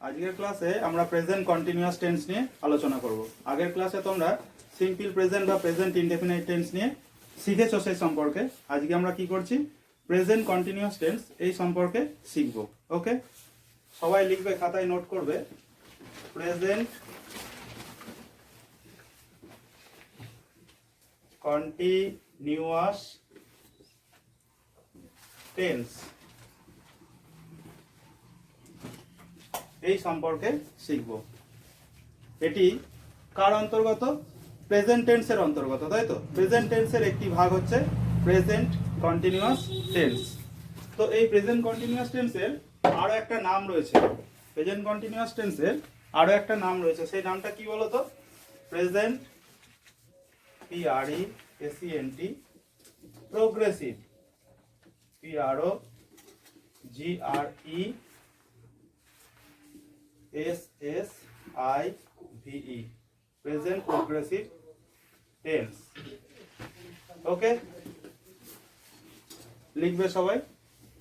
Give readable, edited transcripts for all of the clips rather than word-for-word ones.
আজকের ক্লাসে আমরা প্রেজেন্ট কন্টিনিউয়াস টেন্স নিয়ে আলোচনা করব। আগের ক্লাসে তোমরা সিম্পল প্রেজেন্ট বা প্রেজেন্ট ইনডেফিনাইট টেন্স নিয়ে শিখেছো সেই সম্পর্কে। আজকে আমরা কি করছি, প্রেজেন্ট কন্টিনিউয়াস টেন্স এই সম্পর্কে শিখব। ওকে, সবাই লিখবে, খাতায় নোট করবে। প্রেজেন্ট কন্টিনিউয়াস টেন্স এই সম্পর্কে শিখব। এটি কার অন্তর্গত? প্রেজেন্ট টেন্সের অন্তর্গত, তাই তো? প্রেজেন্ট টেন্সের একটি ভাগ হচ্ছে প্রেজেন্ট কন্টিনিউয়াস টেন্স। তো এই প্রেজেন্ট কন্টিনিউয়াস টেন্সের আরো একটা নাম রয়েছে। প্রেজেন্ট কন্টিনিউয়াস টেন্সের আরো একটা নাম রয়েছে, সেই নামটা কি বলো তো? Present PRESENT progressive PROGRESSIVE present progressive tense. Okay, লিখবে সবাই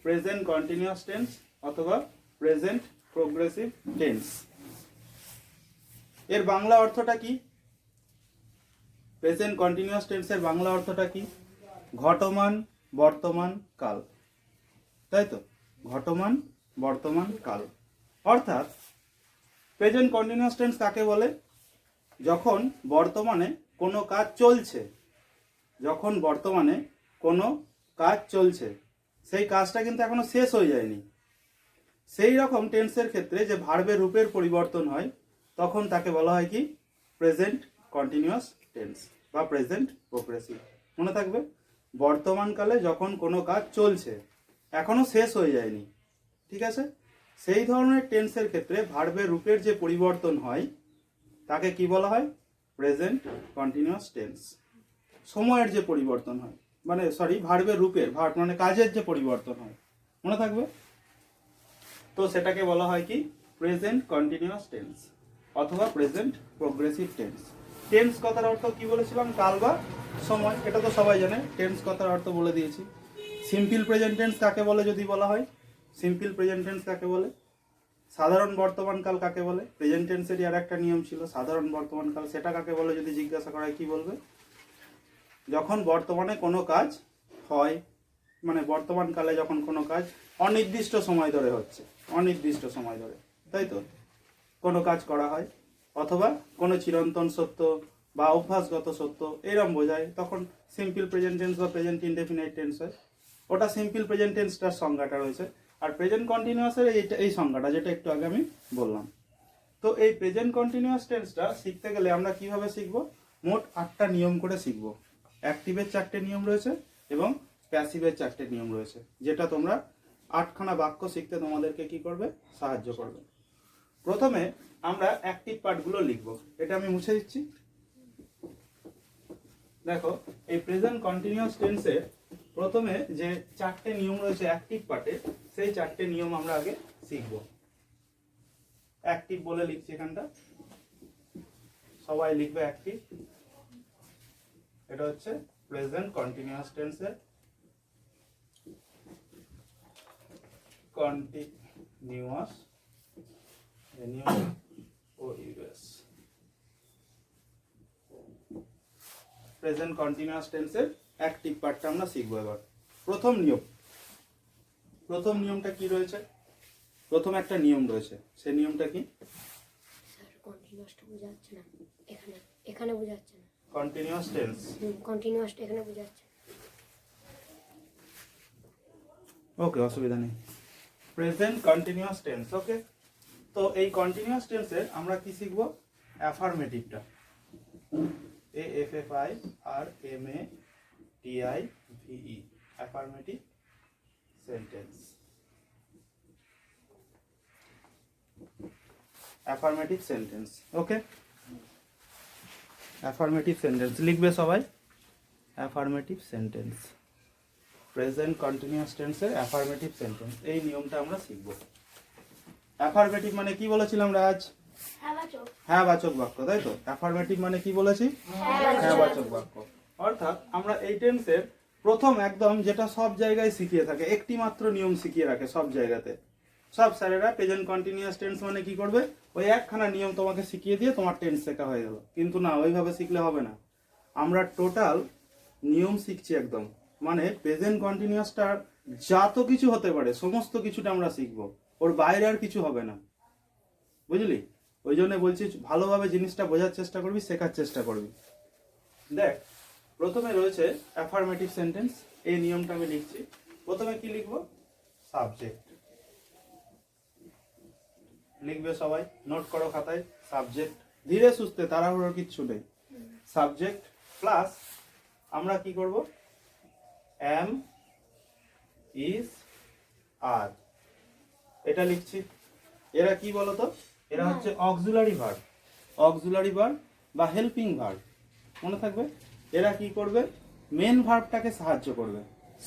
প্রেজেন্ট কন্টিনিউয়াস টেন্স অথবা প্রেজেন্ট প্রোগ্রেসিভ টেন্স। এর বাংলা অর্থটা কি? প্রেজেন্ট কন্টিনিউয়াস টেন্সের বাংলা অর্থটা কি? ঘটমান বর্তমান কাল, তাই তো? ঘটমান বর্তমান কাল। অর্থাৎ প্রেজেন্ট কন্টিনিউয়াস টেন্স কাকে বলে? যখন বর্তমানে কোনো কাজ চলছে, যখন বর্তমানে কোনো কাজ চলছে, সেই কাজটা কিন্তু এখনো শেষ হয়ে যায়নি। সেই রকম টেন্সের ক্ষেত্রে যে ভার্বের রূপের পরিবর্তন হয়, তখন তাকে বলা হয় কি? প্রেজেন্ট কন্টিনিউয়াস টেন্স বা প্রেজেন্ট প্রোগ্রেসিভ। মনে থাকবে, বর্তমানকালে যখন কোনো কাজ চলছে, এখনো শেষ হয়ে যায়নি, ঠিক আছে? সেই ধরনের টেন্সের ক্ষেত্রে ভার্বের রূপের যে পরিবর্তন হয়, তাকে কি বলা হয়? Present continuous tense. সময়ের যে পরিবর্তন হয়, মানে ভার্বের রূপের, ভার্ব মানে কাজের যে পরিবর্তন হয়, মনে থাকবে। তো সেটাকে বলা হয় কি? প্রেজেন্ট কন্টিনিউয়াস টেন্স অথবা প্রেজেন্ট প্রোগ্রেসিভ টেন্স। টেন্স কথার অর্থ কি বলেছিলাম? কাল বা সময়, এটা তো সবাই জানে। টেন্স কথার অর্থ বলে দিয়েছি। সিম্পল প্রেজেন্ট টেন্স কাকে বলে যদি বলা হয়? সিম্পল প্রেজেন্ট টেন্স কাকে বলে? সাধারণ বর্তমানকাল কাকে বলে? প্রেজেন্ট টেন্সেরই আর একটা নিয়ম ছিল সাধারণ বর্তমানকাল, সেটা কাকে বলে যদি জিজ্ঞাসা করা হয়, কি বলবে? যখন বর্তমানে কোনো কাজ হয়, মানে বর্তমানকালে যখন কোনো কাজ অনির্দিষ্ট সময় ধরে হচ্ছে, অনির্দিষ্ট সময় ধরে, তাই তো? কোনো কাজ করা হয়, অথবা কোনো চিরন্তন সত্য বা অভ্যাসগত সত্য, এরম বোঝায়, তখন সিম্পল প্রেজেন্ট টেন্স বা প্রেজেন্ট ইনডেফিনাইট টেন্স হয়। ওটা সিম্পল প্রেজেন্ট টেন্সটার সংজ্ঞাটা রয়েছে। আর প্রেজেন্ট কন্টিনিউয়াসের এই সংজ্ঞাটা, যেটা একটু আগে আমি বললাম। তো এই প্রেজেন্ট কন্টিনিউয়াস টেন্সটা শিখতে গেলে আমরা কিভাবে শিখবো? মোট 8টা নিয়ম করে শিখবো। অ্যাক্টিভের 4টে নিয়ম রয়েছে এবং প্যাসিভের 4টে নিয়ম রয়েছে, যেটা তোমরা 8খানা বাক্য শিখতে তোমাদেরকে কি করবে? সাহায্য করবে। প্রথমে আমরা অ্যাক্টিভ পার্টগুলো লিখব। এটা আমি মুছে দিচ্ছি। দেখো, এই প্রেজেন্ট কন্টিনিউয়াস টেন্সে প্রথমে যে 4টে নিয়ম রয়েছে অ্যাক্টিভ পার্টে, সেই 4টে নিয়ম আমরা আগে শিখব। অ্যাক্টিভ বলে লিখছি এখানটা, সবাই লিখবে অ্যাক্টিভ। এটা হচ্ছে প্রেজেন্ট কন্টিনিউয়াস টেন্সের কন্টিনিউয়াস প্রেজেন্ট কন্টিনিউয়াস টেন্সের অ্যাক্টিভ পার্টটা আমরা শিখবো এবার। প্রথম নিয়মটা কি রয়েছে? প্রথম একটা নিয়ম রয়েছে, সেই নিয়মটা কি? স্যার কন্টিনিউয়াসটা বোঝা যাচ্ছে না, এখানে বোঝা যাচ্ছে না। কন্টিনিউয়াস টেন্স, কন্টিনিউয়াসটা এখানে বোঝা যাচ্ছে। ওকে, অসুবিধা নেই। Present continuous tense, okay. তো এই কন্টিনিউয়াস টেন্সের আমরা কি শিখবো? অ্যাফার্মেটিভটা, AFFIRMATIVE, affirmative sentence. Affirmative sentence, okay. Affirmative sentence লিখবে সবাই। অ্যাফার্মেটিভ সেন্টেন্স, প্রেজেন্ট কন্টিনিউয়াস টেন্সের অ্যাফার্মেটিভ সেন্টেন্স, এই নিয়মটা আমরা শিখব। অ্যাফার্মেটিভ মানে কি বলেছিলাম রাজ? হ্যাঁ বাচক বাক্য, তাই তো? অ্যাফার্মেটিভ মানে কি বলেছি? হ্যাঁ বাচক বাক্য। অর্থাৎ আমরা এই টেন্সের প্রথম একদম যেটা সব জায়গায় শিখিয়ে থাকে, একটি মাত্র নিয়ম শিখিয়ে রাখে সব জায়গাতে, সব স্যারেরা প্রেজেন্ট কন্টিনিউয়াস টেন্স মানে কি করবে, ওই একখানা নিয়ম তোমাকে শিখিয়ে দিয়ে তোমার টেন্স শেখা হয়ে গেল। কিন্তু না, ওইভাবে শিখলে হবে না। আমরা টোটাল নিয়ম শিখছি একদম, মানে প্রেজেন্ট কন্টিনিউয়াসটার যত কিছু হতে পারে সমস্ত কিছুটা আমরা শিখবো, ওর বাইরে আর কিছু হবে না, বুঝলি? ওই জন্য বলছি ভালোভাবে জিনিসটা বোঝার চেষ্টা করবি, শেখার চেষ্টা করবি। দেখ, প্রথমে রয়েছে অ্যাফার্মেটিভ সেন্টেন্স। এই নিয়মটা আমি লিখছি। প্রথমে কি লিখবো? সাবজেক্ট লিখবে সবাই, নোট করো খাতায়। সাবজেক্ট, ধীরে সুস্থে, তাড়াহুড়োর কিচ্ছু নেই। সাবজেক্ট প্লাস আমরা কি করব, এম, ইজ, আর, এটা লিখছি। এরা কি বলতো? এরা হচ্ছে অক্সিলারি ভার্ব। অক্সিলারি ভার্ব বা হেল্পিং ভার্ব, মনে থাকবে। এরা কি করবে? মেন ভার্বটাকে সাহায্য করবে,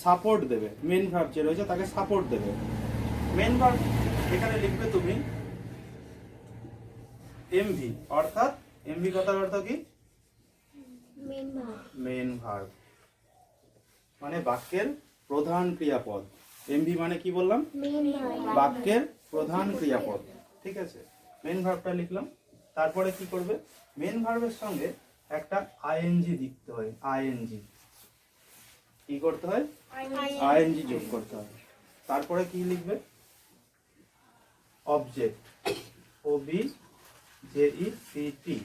সাপোর্ট দেবে। মেন ভার্ব যে রয়েছে তাকে সাপোর্ট দেবে। মেন ভার্ব এখানে লিখবে তুমি এমভি, অর্থাৎ এমভি কথার অর্থ কি? মেন ভার্ব, মানে বাক্যের প্রধান ক্রিয়াপদ। এমভি মানে কি বললাম? বাক্যের প্রধান ক্রিয়াপদ। ঠিক আছে, মেন ভার্বটা লিখলাম। তারপরে কি করবে? মেন ভার্বের সঙ্গে একটা আইএনজি দিতে হয়। আইএনজি কি করতে হয়? আইএনজি যোগ করতে হয়। তারপরে কি লিখবে? অবজেক্ট, ওবি জেই সিটি,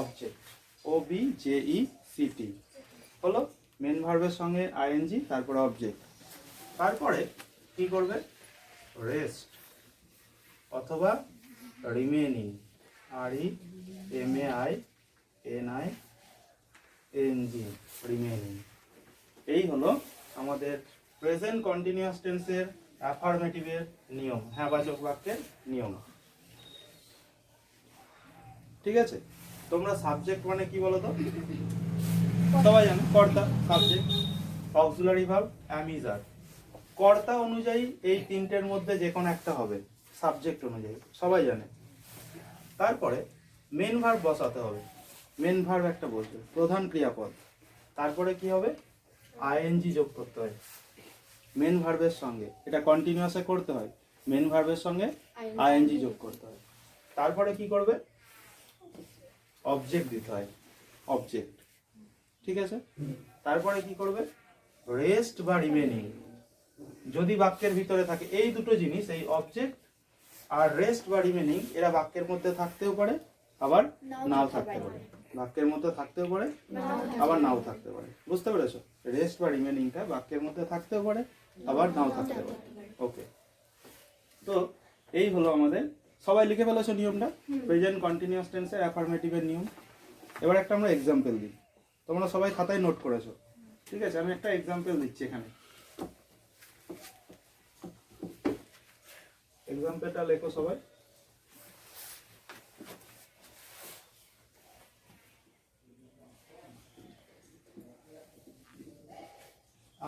অবজেক্ট, ওবি জেই সিটি হলো মেন ভার্বের সঙ্গে আইএনজি, তারপরে অবজেক্ট। তারপরে কি করবে? রেস্ট অথবা রিমেনিং, REMAINING, রিমেনিং। এই হলো আমাদের প্রেজেন্ট কন্টিনিউয়াস টেন্সের অ্যাফার্মেটিভের নিয়ম, হ্যাঁ বাচক বাক্যের নিয়ম। ঠিক আছে, তোমরা সাবজেক্ট মানে কি বলো তো? সবাই জানো, কর্তা, subject, auxiliary verb, am, is, are. কর্তা অনুযায়ী এই তিনটের মধ্যে যে কোনো একটা হবে, সাবজেক্ট অনুযায়ী, সবাই জানে। তারপরে মেন ভার্ব বসাতে হবে। মেন ভার্ব একটা বসবে, প্রধান ক্রিয়াপদ। তারপরে কি হবে? আইএনজি যোগ করতে হয় মেন ভার্বের সঙ্গে। এটা কন্টিনিউয়াসে করতে হয়, মেন ভার্বের সঙ্গে আইএনজি যোগ করতে হয়। তারপরে কি করবে? অবজেক্ট দিতে হয়, অবজেক্ট। ঠিক আছে, তারপরে কি করবে? রেস্ট বা রিমেনিং যদি বাক্যের ভিতরে থাকে। এই দুটো জিনিস, এই অবজেক্ট আর রেস্ট বা রিমেনিং, এরা বাক্যের মধ্যে থাকতেও পারে, আবার নাও থাকতে পারে। বাক্যের মধ্যে থাকতেও পারে, আবার নাও থাকতে পারে। বুঝতে পেরেছো? রেস্ট বা রিমেনিংটা বাক্যের মধ্যে থাকতেও পারে, আবার নাও থাকতে পারে। ওকে, তো এই হলো আমাদের। সবাই লিখে ফেলেছো নিয়মটা, প্রেজেন্ট কন্টিনিউয়াস টেন্সের অ্যাফার্মেটিভের নিয়ম। এবার একটা আমরা এক্সাম্পল দিই। তোমরা সবাই খাতায় নোট করেছো, ঠিক আছে? আমি একটা এক্সাম্পল দিচ্ছি এখানে। এক্সাম্পলটা লেখো সবাই।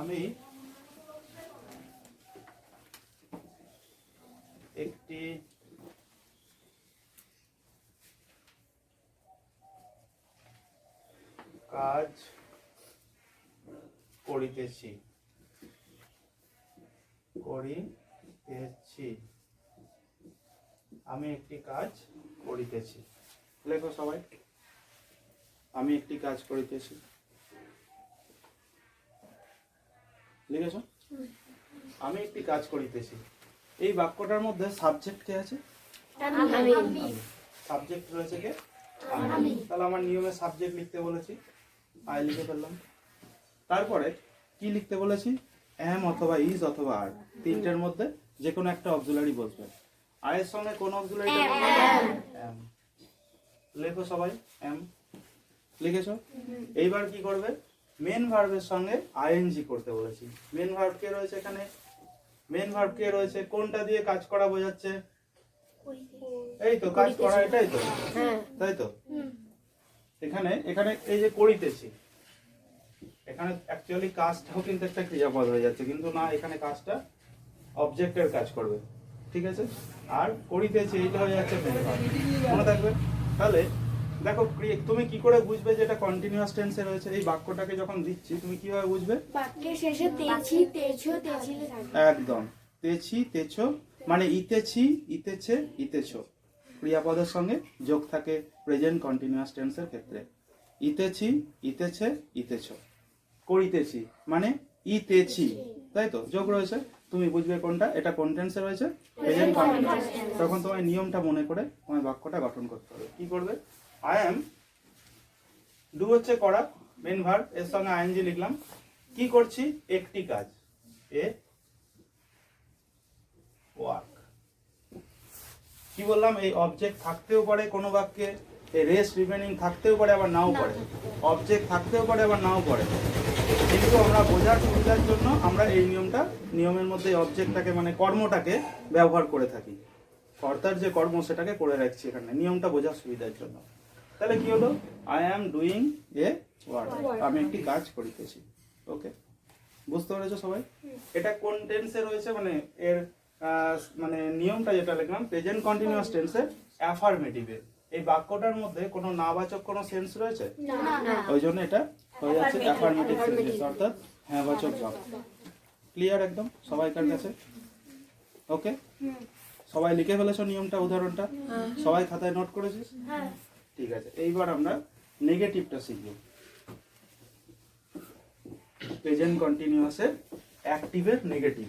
আমি একটি কাজ করিতেছি। আমি একটি কাজ করিতেছি। লেখো সবাই, আমি একটি কাজ করিতেছি। লিখেছো? আমি একটি কাজ করিতেছি। এই বাক্যটার মধ্যে সাবজেক্ট কে আছে? সাবজেক্ট রয়েছে কে? আমি। তাহলে আমার নিয়মে সাবজেক্ট লিখতে বলেছি, আই লিখে ফেললাম। তারপরে কি লিখতে বলেছি? এম অথবা ইজ অথবা আর, তিনটের মধ্যে যে কোনো একটা অক্সিলারি বসবে। আয়ের সঙ্গে কোন অক্সিলারিটা বলবো? এম। লেখো সবাই, এম। লিখেছো? এইবার কি করবে? মেন ভার্বের সঙ্গে আইএনজি করতে বলেছি। মেন ভার্ব কে রয়েছে এখানে? মেন ভার্ব কে রয়েছে? কোনটা দিয়ে কাজ করা বোঝাচ্ছে? এই তো কাজ করা, এটাই তো, তাই তো? এখানে এখানে এই যে করিতেছি, এখানে অ্যাকচুয়ালি কাজটাও কিন্তু একটা ক্রিয়াপদ হয়ে যাচ্ছে, কিন্তু না, এখানে কাজটা অবজেক্টের কাজ করবে। ঠিক আছে, আর করিতেছি এইটা হয়ে যাচ্ছে মেন ভার্ব, মনে থাকবে। তাহলে দেখো, তুমি কি করে বুঝবে যে এটা কন্টিনিউয়াস টেন্সে রয়েছে? এই বাক্যটাকে যখন দিচ্ছি তুমি কিভাবে বুঝবে? বাক্যের শেষে তেছি, তেছো, তেছিলে থাকবে। একদম, তেছি, তেছো, মানে ইতেছি, ইতেছে, ইতেছ ক্রিয়াপদের সঙ্গে যোগ থাকে প্রেজেন্ট কন্টিনিউয়াস টেন্সের ক্ষেত্রে। ইতেছি, ইতেছে, ইতেছ। করিতেছি মানে ইতেছি, তাই তো? যোগ রয়েছে, তুমি বুঝবে কোনটা, এটা কোন টেন্সে রয়েছে, প্রেজেন্ট কন্টিনিউয়াস। তখন তোমার নিয়মটা মনে করে তোমার বাক্যটা গঠন করতে হবে। কি করবে? আই অ্যাম, ডু হচ্ছে করা, মেন ভার্ব, এর সঙ্গে আইএনজি লিখলাম। কি করছি? একটি কাজ, এ ওয়ার্ক। কি বললাম? এই অবজেক্ট থাকতেও পারে কোনো বাক্যে, এই রেস্ট রিমেনিং থাকতেও পারে, আবার নাও পারে। অবজেক্ট থাকতেও পারে, আবার নাও পারে। কিন্তু আমরা বোঝার সুবিধার জন্য আমরা এই নিয়মের মধ্যে অবজেক্টটাকে মানে কর্মটাকে ব্যবহার করে থাকি। কর্তার যে কর্ম সেটাকে করে রাখছি এখানে, নিয়মটা বোঝার সুবিধার জন্য। তাহলে কি হলো? I am doing a work, আমি একটি কাজ করিতেছি। ওকে, বুঝতে পেরেছো সবাই? এটা কোন টেন্সে রয়েছে, মানে এর মানে নিয়মটা যেটা লিখলাম প্রেজেন্ট কন্টিনিউয়াস টেন্সের অ্যাফার্মেটিভে। এই বাক্যটার মধ্যে কোনো নাবাচক কোনো সেন্স রয়েছে? ওই জন্য এটা হয়ে যাচ্ছে অ্যাফার্মেটিভ সেন্টেন্স, অর্থাৎ হ্যাঁবাচক বাক্য। ক্লিয়ার একদম সবাইকার কাছে? ওকে, সবাই লিখে ফেলেছো নিয়মটা, উদাহরণটা? সবাই খাতায় নোট করেছিস? ঠিক আছে, এইবার আমরা নেগেটিভটা শিখব। প্রেজেন্ট কন্টিনিউয়াসের অ্যাক্টিভের নেগেটিভ।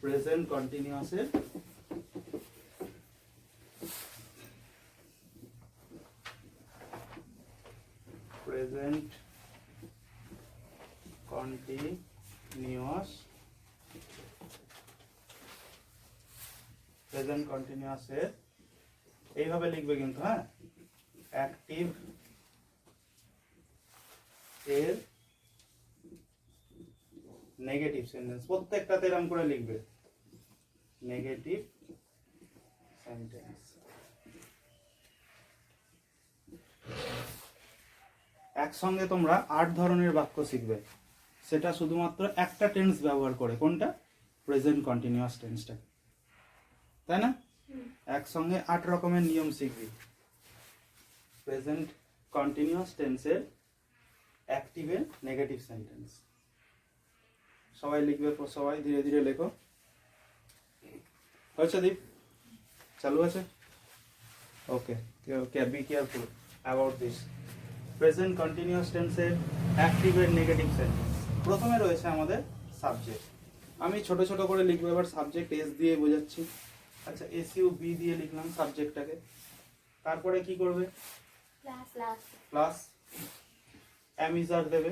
প্রেজেন্ট কন্টিনিউয়াসের প্রেজেন্ট কন্টিনিউয়াস প্রেজেন্ট কন্টিনিউয়াসের এইভাবে লিখবে কিন্তু, হ্যাঁ, অ্যাক্টিভ এর নেগেটিভ সেন্টেন্স। প্রত্যেকটাতে এরকম করে লিখবে, নেগেটিভ সেন্টেন্স। একসঙ্গে তোমরা 8 ধরনের বাক্য শিখবে, সেটা শুধুমাত্র একটা টেন্স ব্যবহার করে। কোনটা? প্রেজেন্ট কন্টিনিউয়াস টেন্সটা, তাই না? একসঙ্গে 8 রকমের নিয়ম শিখবি প্রেজেন্ট কন্টিনিউয়াস টেন্সের অ্যাক্টিভের নেগেটিভ সেন্টেন্স। সবাই লিখবে, সবাই ধীরে ধীরে লেখো। হয়েছে দীপ? চালু আছে? Okay, be careful about this. Present continuous টেন্সের অ্যাক্টিভের নেগেটিভ সেন্টেন্স। প্রথমে রয়েছে আমাদের সাবজেক্ট। আমি ছোট ছোট করে লিখবো এবার। সাবজেক্ট এস দিয়ে বোঝাচ্ছি। আচ্ছা, এসইউ বি দিয়ে লিখলাম সাবজেক্টটাকে। তারপরে কি করবে? প্লাস অ্যামিজার দেবে,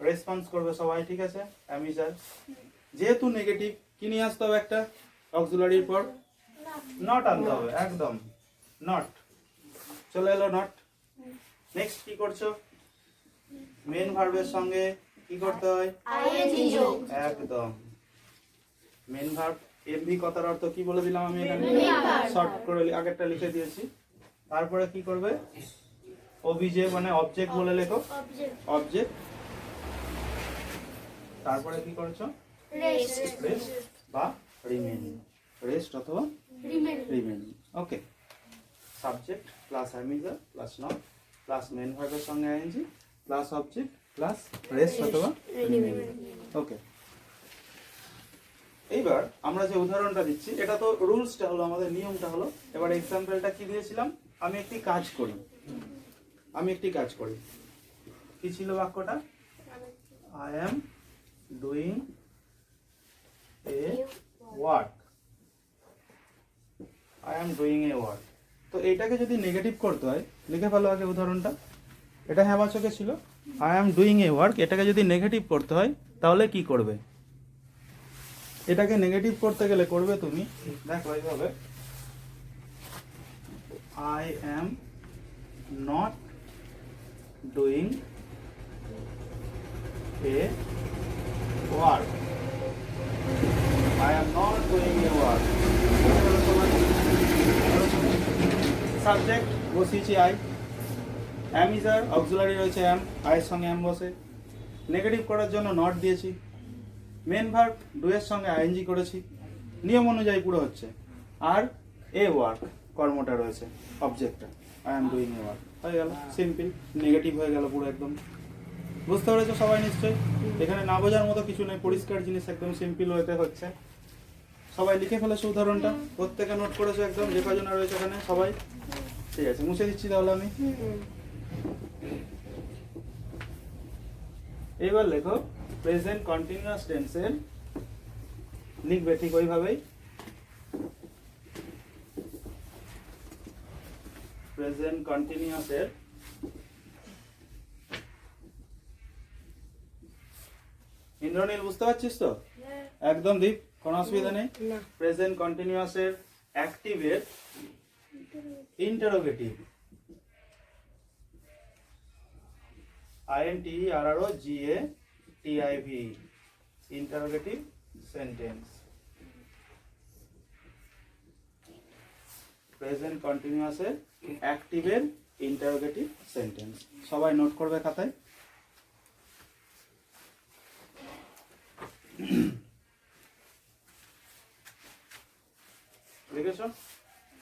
রেসপন্স করবে সবাই, ঠিক আছে? অ্যামিজার। যেহেতু নেগেটিভ, কি নিয়ে আসতে হবে? একটা অক্সিলারির পর নট আনতে হবে, একদম নট চলে এলো, নট। নেক্সট কি করছো? মেন ভার্বের সঙ্গে কি করতে হয়? একদম মেন ভার্ব। এমভি কথার অর্থ কি বলে দিলাম আমি এখানে, শর্ট করে আগেরটা লিখে দিয়েছি। তারপরে কি করবে? ওবিজে মানে অবজেক্ট বলে লেখো, অবজেক্ট। তারপরে কি করেছো? রেস্ট বা রিমেইনিং, রেস্ট অথবা remaining. Okay, subject plus am is are plus not plus main ভার্বের সঙ্গে ING plus object plus rest অথবা রিমেইনিং। ওকে, এইবার আমরা যে উদাহরণটা দিচ্ছি, এটা তো রুলসটা হলো, আমাদের নিয়মটা হলো। এবার এক্সাম্পলটা কি দিয়েছিলাম? আমি একটি কাজ করি, আমি একটি কাজ করি। কি ছিল বাক্যটা? I am doing a work, I am doing a work. তো এইটাকে যদি নেগেটিভ করতে হয়, লিখে ফেলো আগে উদাহরণটা। এটা হ্যাঁবাচকে ছিল, I am doing a work. এটাকে যদি নেগেটিভ করতে হয় তাহলে কি করবে? এটাকে নেগেটিভ করতে গেলে করবে তুমি, দেখো এইভাবে, I am not doing a work, I am not doing a work. Subject বসিয়েছি আই, অ্যামিজার অক্সিলারি রয়েছে অ্যাম, আয়ের সঙ্গে অ্যাম বসে। নেগেটিভ করার জন্য নট দিয়েছি। মেন ভার্ব ডু এর সঙ্গে আইএনজি করেছি, নিয়ম অনুযায়ী পুরো হচ্ছে। আর এ ওয়ার্ক কর্মটা রয়েছে, অবজেক্টটা, I am doing a work. হয়ে গেল, সিম্পল। নেগেটিভ হয়ে গেল পুরো একদম। বুঝতে পেরেছো সবাই নিশ্চয়ই? এখানে না বোঝার মতো কিছু নেই, পরিষ্কার জিনিস, একদম সিম্পল ওয়েতে হচ্ছে। সবাই লিখে ফেলেছো উদাহরণটা, প্রত্যেকে নোট করেছো একদম, যে কজন রয়েছে এখানে সবাই? ঠিক আছে, মুছে দিচ্ছি তাহলে আমি। এইবার লেখো প্রেজেন্ট কন্টিনিউয়াস টেন্সের, লিখবে ঠিক ওইভাবেই। প্রেজেন্ট কন্টিনিউয়াসের ইন্দ্রনীল বুঝতে পারছিস তো? একদম দীপ, কোনো অসুবিধা নেই। না। প্রেজেন্ট কন্টিনিউয়াসের অ্যাক্টিভের interrogative, INTERROGATIV, interrogative sentence. Present কন্টিনিউয়াসের অ্যাক্টিভের ইন্টারোগেটিভ সেন্টেন্স, সবাই নোট করবে খাতায়। লিখেছো?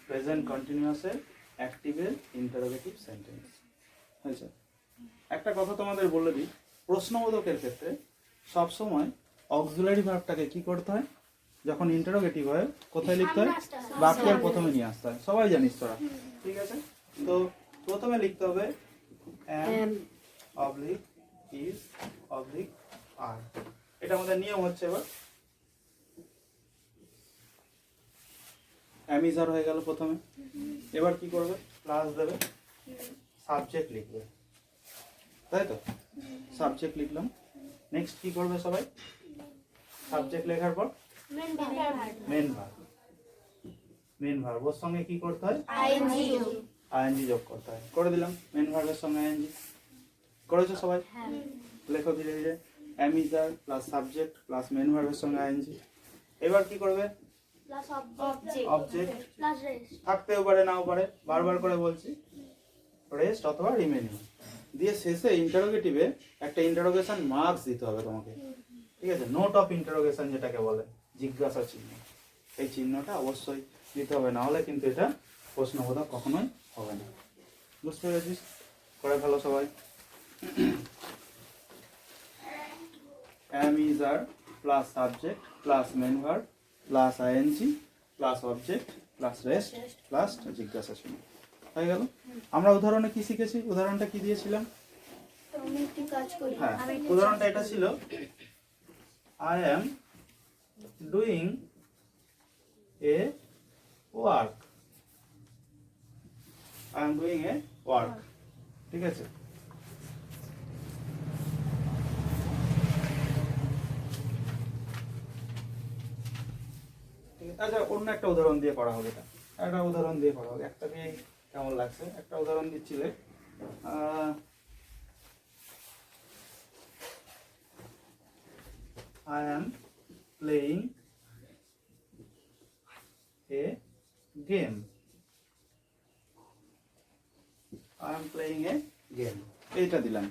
প্রেজেন্ট কন্টিনিউয়াসের অ্যাক্টিভের ইন্টারোগেটিভ সেন্টেন্স হয়েছে। একটা কথা তোমাদের বলে দিই, প্রশ্নবোধকের ক্ষেত্রে সবসময় অক্সিলারি ভার্বটাকে কি করতে হয়? যখন ইন্টারোগেটিভ হয় কোথায় লিখতে হয়? বাক্যের প্রথমে নিয়ে আসতে হয়, সবাই জানিস তোরা। ঠিক আছে, তো প্রথমে লিখতে হবে am oblique is oblique are, এটা আমাদের নিয়ম হচ্ছে। এবার am is are হয়ে গেল প্রথমে। এবার কি করবে? প্লাস দেবে, সাবজেক্ট লিখবে, তাই তো? সাবজেক্ট লিখলাম, নেক্সট কি করবে সবাই? সাবজেক্ট লেখার পর মেন ভার্ব, মেন ভার্ব ওর সঙ্গে কি করতে হয়? আইএনজি যোগ করতে হয়। করে দিলাম, মেন ভার্বের সঙ্গে আইএনজি। করেছো সবাই? লেখো ধীরে ধীরে, am is are plus subject plus main ভার্বের সঙ্গে আইএনজি। এবার কি করবে? অবজেক্ট থাকতেও পারে নাও পারে, বারবার করে বলছি, রেস্ট অথবা রিমেনিং দিয়ে শেষে ইন্টারোগেটিভে একটা ইন্টারোগেশন মার্কস দিতে হবে তোমাকে। ঠিক আছে, নোট অফ ইন্টারোগেশন যেটাকে বলে, জিজ্ঞাসা চিহ্ন, এই চিহ্নটা অবশ্যই দিতে হবে, না হলে কিন্তু এটা প্রশ্নবোধক কখনোই হবে না। বুঝতে পেরেছিস? করে ফেলো সবাই। am is are plus subject plus main verb plus ING plus object plus rest plus জিজ্ঞাসা চিহ্ন হয়ে গেল। আমরা উদাহরণে কি শিখেছি? উদাহরণটা কি দিয়েছিলাম? হ্যাঁ, উদাহরণটা এটা ছিল, I am doing a work, I am doing a work। ঠিক আছে, আচ্ছা অন্য একটা উদাহরণ দিয়ে করা হবে, এটা একটা উদাহরণ দিয়ে করা হবে, একটা দিয়ে কেমন লাগছে? একটা উদাহরণ দিচ্ছিলে, I am playing a game, I am playing a game, এইটা দিলাম।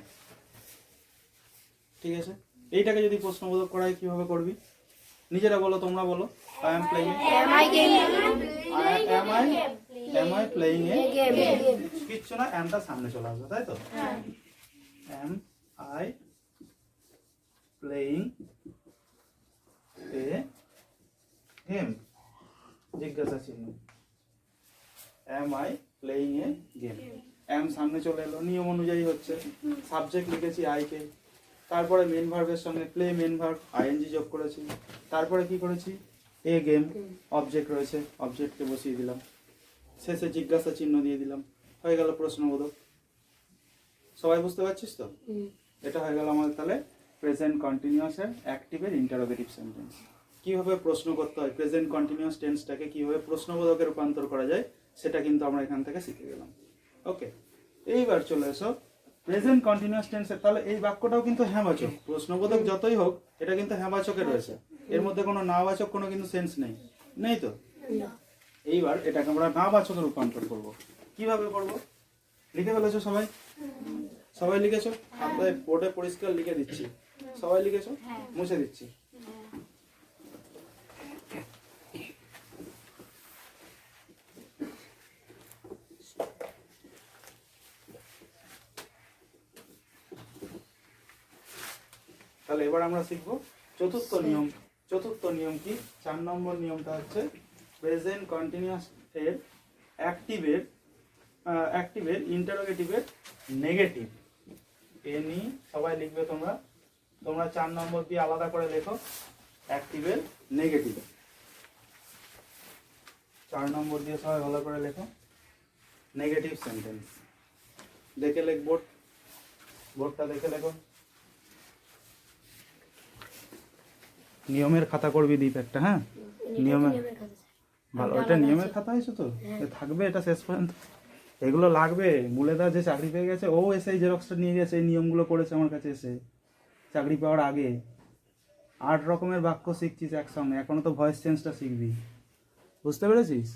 ঠিক আছে, এইটাকে যদি প্রশ্নবোধক করায় কিভাবে করবি? নিজেরা বলো, তোমরা বলো। I am playing am I playing a game, কিচ্ছু না, আমটা সামনে চলে আসবে, তাই তো? am I playing a game, জিজ্ঞাসা চিহ্ন, am I playing a game, am সামনে চলে এলো, নিয়ম অনুযায়ী হচ্ছে। সাবজেক্ট লিখেছি I কে, তারপরে মেন ভার্বের সঙ্গে প্লে মেন ভার্ব আইএনজি যোগ করেছি, তারপরে কি করেছি? এ গেম, অবজেক্ট রয়েছে, অবজেক্টকে বসিয়ে দিলাম, শেষে জিজ্ঞাসা চিহ্ন দিয়ে দিলাম, হয়ে গেল প্রশ্নবোধক। সবাই বুঝতে পারছিস তো? এটা হয়ে গেল আমাদের তাহলে প্রেজেন্ট কন্টিনিউয়াসের অ্যাক্টিভের ইন্টারোগেটিভ সেন্টেন্স। কিভাবে প্রশ্ন করতে হয়, প্রেজেন্ট কন্টিনিউয়াস টেন্সটাকে কিভাবে প্রশ্নবোধকে রূপান্তর করা যায়, সেটা কিন্তু আমরা এখান থেকে শিখে গেলাম। ওকে, এইবার চলে এসো প্রেজেন্ট কন্টিনিউয়াস টেন্সের। তাহলে এই বাক্যটাও কিন্তু হ্যাঁবাচক, প্রশ্নবোধক যতই হোক এটা কিন্তু হ্যাঁবাচকে রয়েছে, এর মধ্যে কোনো নাবাচক কোনো কিন্তু সেন্স নেই, নেই তো? এইবার এটাকে আমরা নাবাচকে রূপান্তর করব। কিভাবে করব? লিখে ফেলেছো সবাই? সবাই লিখেছো? আপনাদের বোর্ডে পরিষ্কার লিখে দিচ্ছি, সবাই লিখেছো? মুছে দিচ্ছি। তাহলে এবার আমরা শিখবো চতুর্থ নিয়ম। চতুর্থ নিয়ম কি? 4 নম্বর নিয়মটা হচ্ছে প্রেজেন্ট কন্টিনিউয়াস এর অ্যাক্টিভের ইন্টারোগেটিভের নেগেটিভ। এনি সবাই লিখবে তোমরা 4 নম্বর দিয়ে আলাদা করে লেখো অ্যাক্টিভের নেগেটিভ। 4 নম্বর দিয়ে সবাই ভালো করে লেখো নেগেটিভ সেন্টেন্স। দেখে লেখ বোর্ডটা দেখে লেখো। নিয়মের খাতা করবি দীপ একটা, হ্যাঁ নিয়মের ভালো, এটা নিয়মের খাতা হয়েছে তো থাকবে এটা শেষ পর্যন্ত। এগুলো লাগবে। মুলেদা যে চাকরি পেয়ে গেছে ও এসে এই জেরক্সটা নিয়ে গেছে, এই নিয়মগুলো করেছে আমার কাছে এসে চাকরি পাওয়ার আগে। 8 রকমের বাক্য শিখছিস একসঙ্গে, এখনো তো ভয়েস চেঞ্জটা শিখবি। বুঝতে পেরেছিস?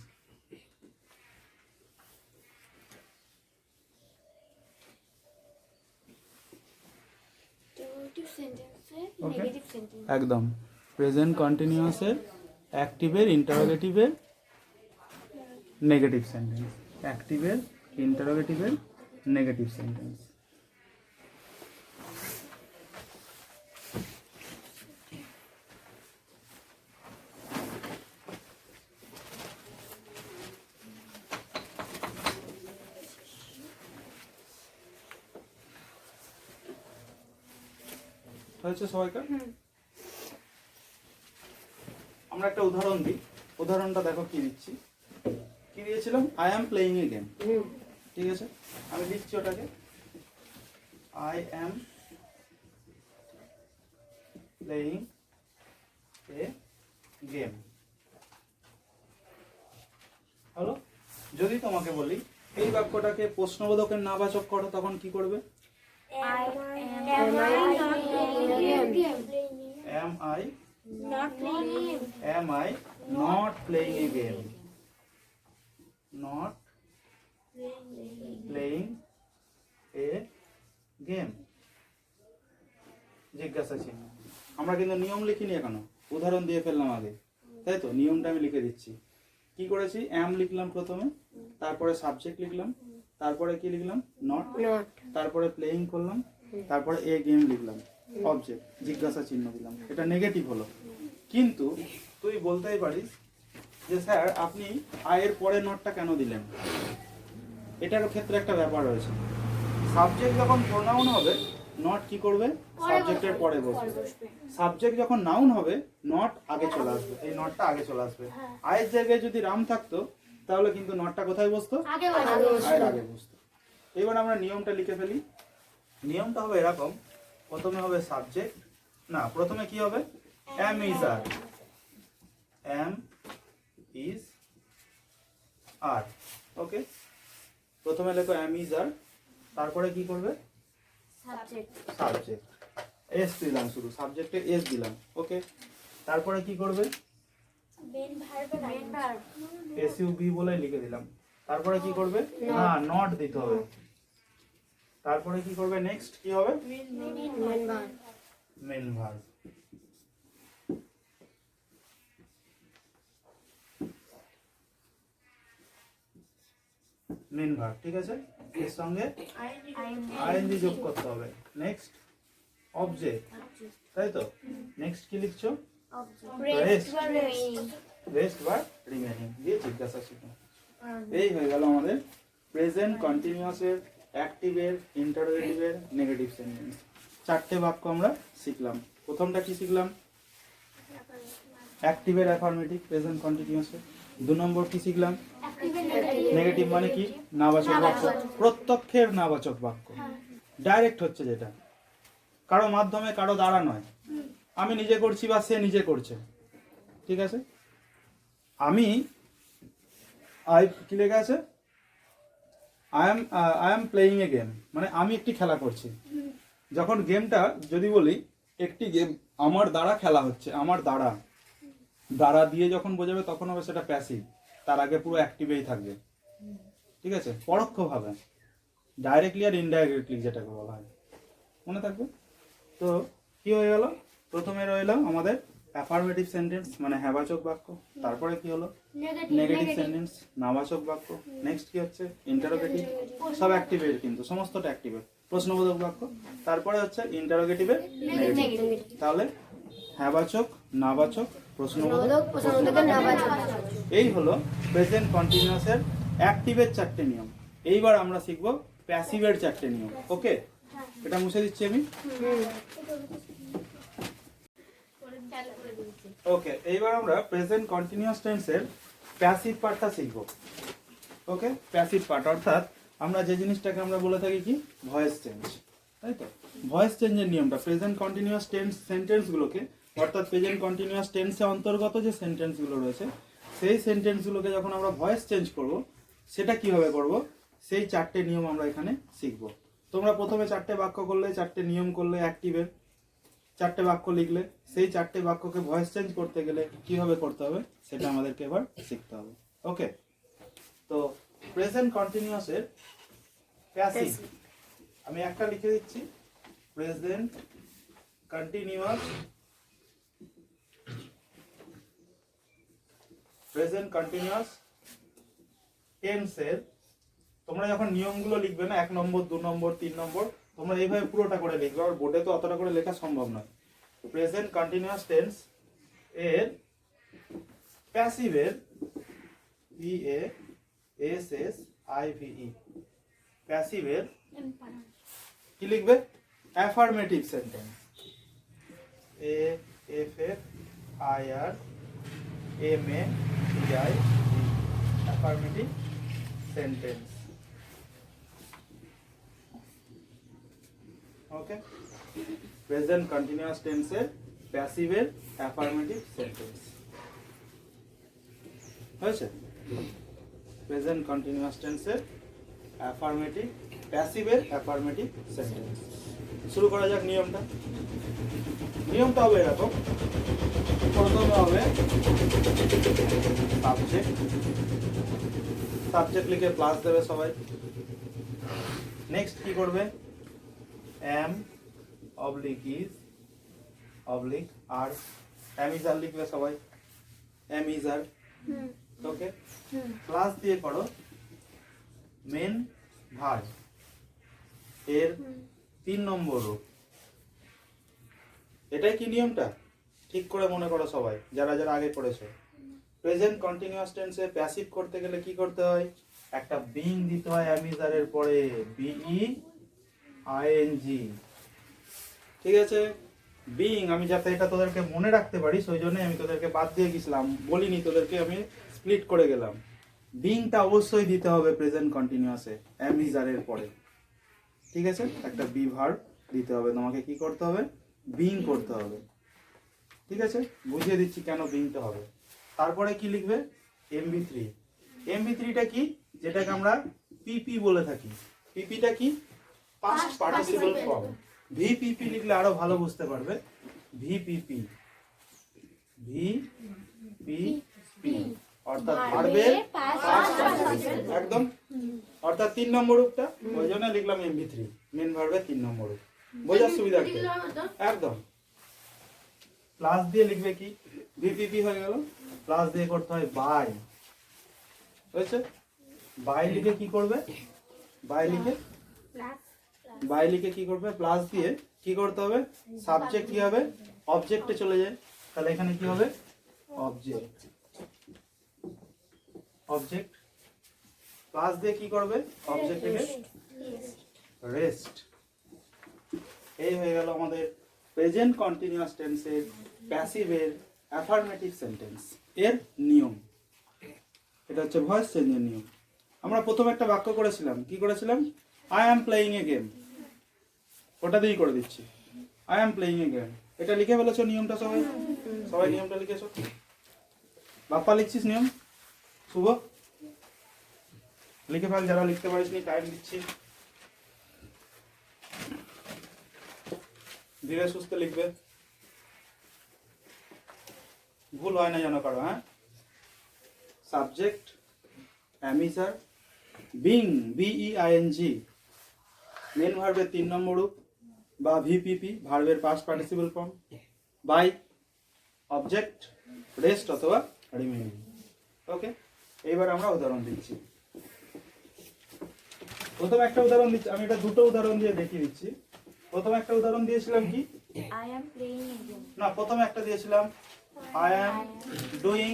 একদম প্রেজেন্ট কন্টিনিউয়াসের অ্যাক্টিভের ইন্টারোগেটিভের নেগেটিভ সেন্টেন্স। অ্যাক্টিভের ইন্টারোগেটিভের নেগেটিভ সেন্টেন্স। হয়েছে সবাইকার? আমরা একটা উদাহরণ দিই। উদাহরণটা দেখো কি দিচ্ছি। কি দিয়েছিলাম? I am playing A game. ঠিক আছে, আমি লিখছি ওটাকে I am playing A game. হলো? যদি তোমাকে বলি এই বাক্যটাকে প্রশ্নবোধকের নাবাচক করো, তখন কি করবে? Am I not playing a game? Not playing a game. জিজ্ঞাসা চিহ্ন। আমরা কিন্তু নিয়ম লিখিনি এখনো, উদাহরণ দিয়ে ফেললাম আগে, তাই তো? নিয়মটা আমি লিখে দিচ্ছি। কি করেছি? am লিখলাম প্রথমে, তারপরে সাবজেক্ট লিখলাম, তারপরে কি লিখলাম? নট, তারপরে প্লেইং করলাম, তারপরে এ গেম লিখলাম, অবজেক্ট, জিজ্ঞাসা চিহ্ন দিলাম। এটা নেগেটিভ হলো। কিন্তু তুই বলতেই পারিস যে স্যার আপনি আয়ের পরে নটটা কেন দিলেন? এটার ক্ষেত্রে একটা ব্যাপার রয়েছে। সাবজেক্ট যখন প্রোনাউন হবে নট কি করবে? সাবজেক্টের পরে বসবে। সাবজেক্ট যখন নাউন হবে নট আগে চলে আসবে, এই নটটা আগে চলে আসবে। আয়ের জায়গায় যদি রাম থাকতো তাহলে কিন্তু নটটা কোথায় বসতো? আয়ের আগে বসতো। এবার আমরা নিয়মটা লিখে ফেলি। নিয়মটা হবে এরকম, প্রথমে হবে সাবজেক্ট, না প্রথমে কি হবে? am is are, am is are, ওকে। প্রথমে লেখো am is are, তারপরে কি করবে? সাবজেক্ট এস দিলাম, শুধু সাবজেক্টে এস দিলাম, ওকে। তারপরে কি করবে? এস ইউ বি বলে লিখে দিলাম। তারপরে কি করবে? না নট দিতে হবে। তারপরে কি করবে? নেক্সট কি হবে? Main verb. মেন ভার্ব, ঠিক আছে। এর সঙ্গে আইএনজি যোগ করতে হবে। নেক্সট অবজেক্ট, তাই তো? নেক্সট কি লিখছো? রেস্ট বা রিমেইনিং দিয়ে জিজ্ঞাসা চিহ্ন। এই হয়ে গেল আমাদের প্রেজেন্ট কন্টিনিউয়াসের, অ্যাক্টিভের, ইন্টারোগেটিভের নেগেটিভ সেন্টেন্স। 4টে বাক্য আমরা শিখলাম। প্রথমটা কি শিখলাম? অ্যাক্টিভের অ্যাফার্মেটিভ প্রেজেন্ট কন্টিনিউয়াসের। 2 নম্বর কি শিখলাম? নেগেটিভ মানে কি? নাবাচক বাক্য, প্রত্যক্ষের নাবাচক বাক্য, ডাইরেক্ট হচ্ছে যেটা, কারো মাধ্যমে কারো দ্বারা নয়। আমি নিজে করছি বা সে নিজে করছে, ঠিক আছে। আমি কি লেখা আছে? I am playing A game, মানে আমি একটি খেলা করছি। যখন গেমটা যদি বলি একটি গেম আমার দ্বারা খেলা হচ্ছে, আমার দ্বারা দিয়ে যখন বোঝাবে তখন হবে সেটা প্যাসিভ। তার আগে পুরো অ্যাক্টিভেই থাকবে, ঠিক আছে। পরোক্ষভাবে, ডাইরেক্টলি আর ইনডাইরেক্টলি যেটাকে বলা হয়, মনে থাকবে তো। কি হয়ে গেল? প্রথমে রইল আমাদের অ্যাফার্মেটিভ সেন্টেন্স মানে হ্যাবাচক বাক্য। তারপরে কি হলো? নেগেটিভ সেন্টেন্স, নাবাচক বাক্য। নেক্সট কি হচ্ছে? ইন্টারোগেটিভ। সব অ্যাক্টিভের, কিন্তু সমস্তটা অ্যাক্টিভের। প্রশ্নবোধক বাক্য। তারপরে হচ্ছে ইন্টারোগেটিভের নেগেটিভ। তাহলে হ্যাঁবাচক, নাবাচক, প্রশ্নবোধক, প্রশ্নবোধকের নাবাচক। এই হলো প্রেজেন্ট কন্টিনিউয়াসের অ্যাক্টিভের 4টে নিয়ম। এইবার আমরা শিখব প্যাসিভের 4টে নিয়ম। ওকে, এটা মুছে দিচ্ছি আমি। ওকে, এইবার আমরা প্রেজেন্ট কন্টিনিউয়াস টেন্সের প্যাসিভ পার্টটা শিখব। ওকে, প্যাসিভ পার্ট অর্থাৎ আমরা যে জিনিসটাকে আমরা বলে থাকি কি ভয়েস চেঞ্জ, তাই তো? ভয়েস চেঞ্জের নিয়মটা প্রেজেন্ট কন্টিনিউয়াস টেন্স সেন্টেন্সগুলোকে, অর্থাৎ প্রেজেন্ট কন্টিনিউয়াস টেন্সের অন্তর্গত যে সেন্টেন্সগুলো রয়েছে সেই সেন্টেন্সগুলোকে যখন আমরা ভয়েস চেঞ্জ করব সেটা কিভাবে করব, সেই 4টে নিয়ম আমরা এখানে শিখব। তোমরা প্রথমে 4টে বাক্য করলে, 4টে নিয়ম করলে, অ্যাক্টিভের 4টে বাক্য লিখলে, সেই 4টে বাক্যকে ভয়েস চেঞ্জ করতে গেলে কিভাবে করতে হবে সেটা আমাদেরকে এবার শিখতে হবে। ওকে, তো প্রেজেন্ট কন্টিনিউয়াসের প্যাসিভ আমি একটা লিখে দিচ্ছি, প্রেজেন্ট কন্টিনিউয়াস, প্রেজেন্ট কন্টিনিউয়াস টেন্সের তোমরা যখন নিয়মগুলো লিখবে না, 1 নম্বর, 2 নম্বর, 3 নম্বর, তোমরা এইভাবে পুরোটা করে লিখবে, আর বোর্ডে তো অতটা করে লেখা সম্ভব নয়। প্রেজেন্ট কন্টিনিউয়াস টেন্স এর প্যাসিভের PASSIVE প্যাসিভের কি লিখবে? Affirmative sentence, AFFIRMATIV affirmative sentence. Okay, present continuous টেন্সের প্যাসিভের অ্যাফার্মেটিভ সেন্টেন্স হয়েছে। প্রেজেন্ট কন্টিনিউয়াস টেন্সের অ্যাফার্মেটিভ, প্যাসিভের অ্যাফার্মেটিভ সেন্টেন্স। শুরু করা যাক নিয়মটা। নিয়মটা হবে এরকম, প্রথমে হবে সাবজেক্ট, সাবজেক্ট লিখে প্লাস দেবে সবাই। নেক্সট কি করবে? am oblique is oblique are, am is are লিখবে সবাই, am is are। Okay, plus দিয়ে করো মেন ভার্ব এর 3 নম্বর রূপ। এটাই কি নিয়মটা? ঠিক করে মনে করো সবাই, যারা যারা আগে পড়েছো। প্রেজেন্ট কন্টিনিউয়াস টেন্সে প্যাসিভ করতে গেলে কি করতে হয়? একটা বিং দিতে হয় am is are এর পরে, BEING। ঠিক আছে, বিং, আমি যাতে এটা তোদেরকে মনে রাখতে পারি সেই জন্য আমি তোদেরকে বাদ দিয়ে গেছিলাম, বলিনি তোদেরকে, আমি স্প্লিট করে গেলাম। বিংটা অবশ্যই দিতে হবে প্রেজেন্ট কন্টিনিউয়াসে am is are এর পরে। ঠিক আছে, একটা বি ভার্ব দিতে হবে তোমাকে, কি করতে হবে? বিং করতে হবে। ঠিক আছে, বুঝিয়ে দিচ্ছি কেন বিংটা হবে। তারপরে কি লিখবে? MB3। MB3টা কি? যেটাকে আমরা পিপি বলে থাকি। পিপিটা কি? Past participle form. ভিপিপি লিখলে আরো ভালো বুঝতে পারবে। ভিপিপি, ভিপিপি অর্থাৎ ভার্বের পাস্ট পার্টিসিপল, একদম। অর্থাৎ 3 নম্বর রূপটা, ওই জন্য লিখলাম MB3, মেন ভার্বের 3 নম্বর রূপ। বোঝার সুবিধার্থে একদম। প্লাস দিয়ে লিখবে কি? ভিপিপি হয়ে গেল, প্লাস দিয়ে করতে হয় বাই। হয়েছে? বাই লিখে কি করবে? বাই লিখে কি করবে? প্লাস দিয়ে কি করতে হবে? সাবজেক্ট কি হবে? অবজেক্টে চলে যায়। তাহলে এখানে কি হবে? অবজেক্ট। অবজেক্ট প্লাস দিয়ে কি করবে? অবজেক্টকে রেস্ট। এই হয়ে গেল আমাদের প্রেজেন্ট কন্টিনিউয়াস টেন্সের প্যাসিভের অ্যাফার্মেটিভ সেন্টেন্স এর নিয়ম। এটা হচ্ছে ভয়েস চেঞ্জের নিয়ম। আমরা প্রথম একটা বাক্য করেছিলাম, কি করেছিলাম? I am playing a game. ওটা দিয়েই করে দিচ্ছি, I am playing a game. এটা লিখে ফেলেছো নিয়মটা সবাই? সবাই নিয়মটা লিখেছো? বাপ্পা লিখছিস নিয়ম? শুভ লিখে ফেল, যারা লিখতে পারিসনি টাইম দিচ্ছি, ধীরে সুস্থে লিখবে, ভুল হয় না যেন কারো। হ্যাঁ, subject am is are, being BEING main ভার্বের 3 নম্বর রূপ বা ভিপিপি ভার্বের past participle form, by object rest অথবা রিমেইনিং। ওকে, এইবার আমরা উদাহরণ দিচ্ছি। প্রথম একটা উদাহরণ দিচ্ছি, আমি এটা দুটো উদাহরণ দিয়ে দেখিয়ে দিচ্ছি। প্রথম একটা উদাহরণ দিয়েছিলাম কি, I am playing a game. না প্রথমে একটা দিয়েছিলাম I am doing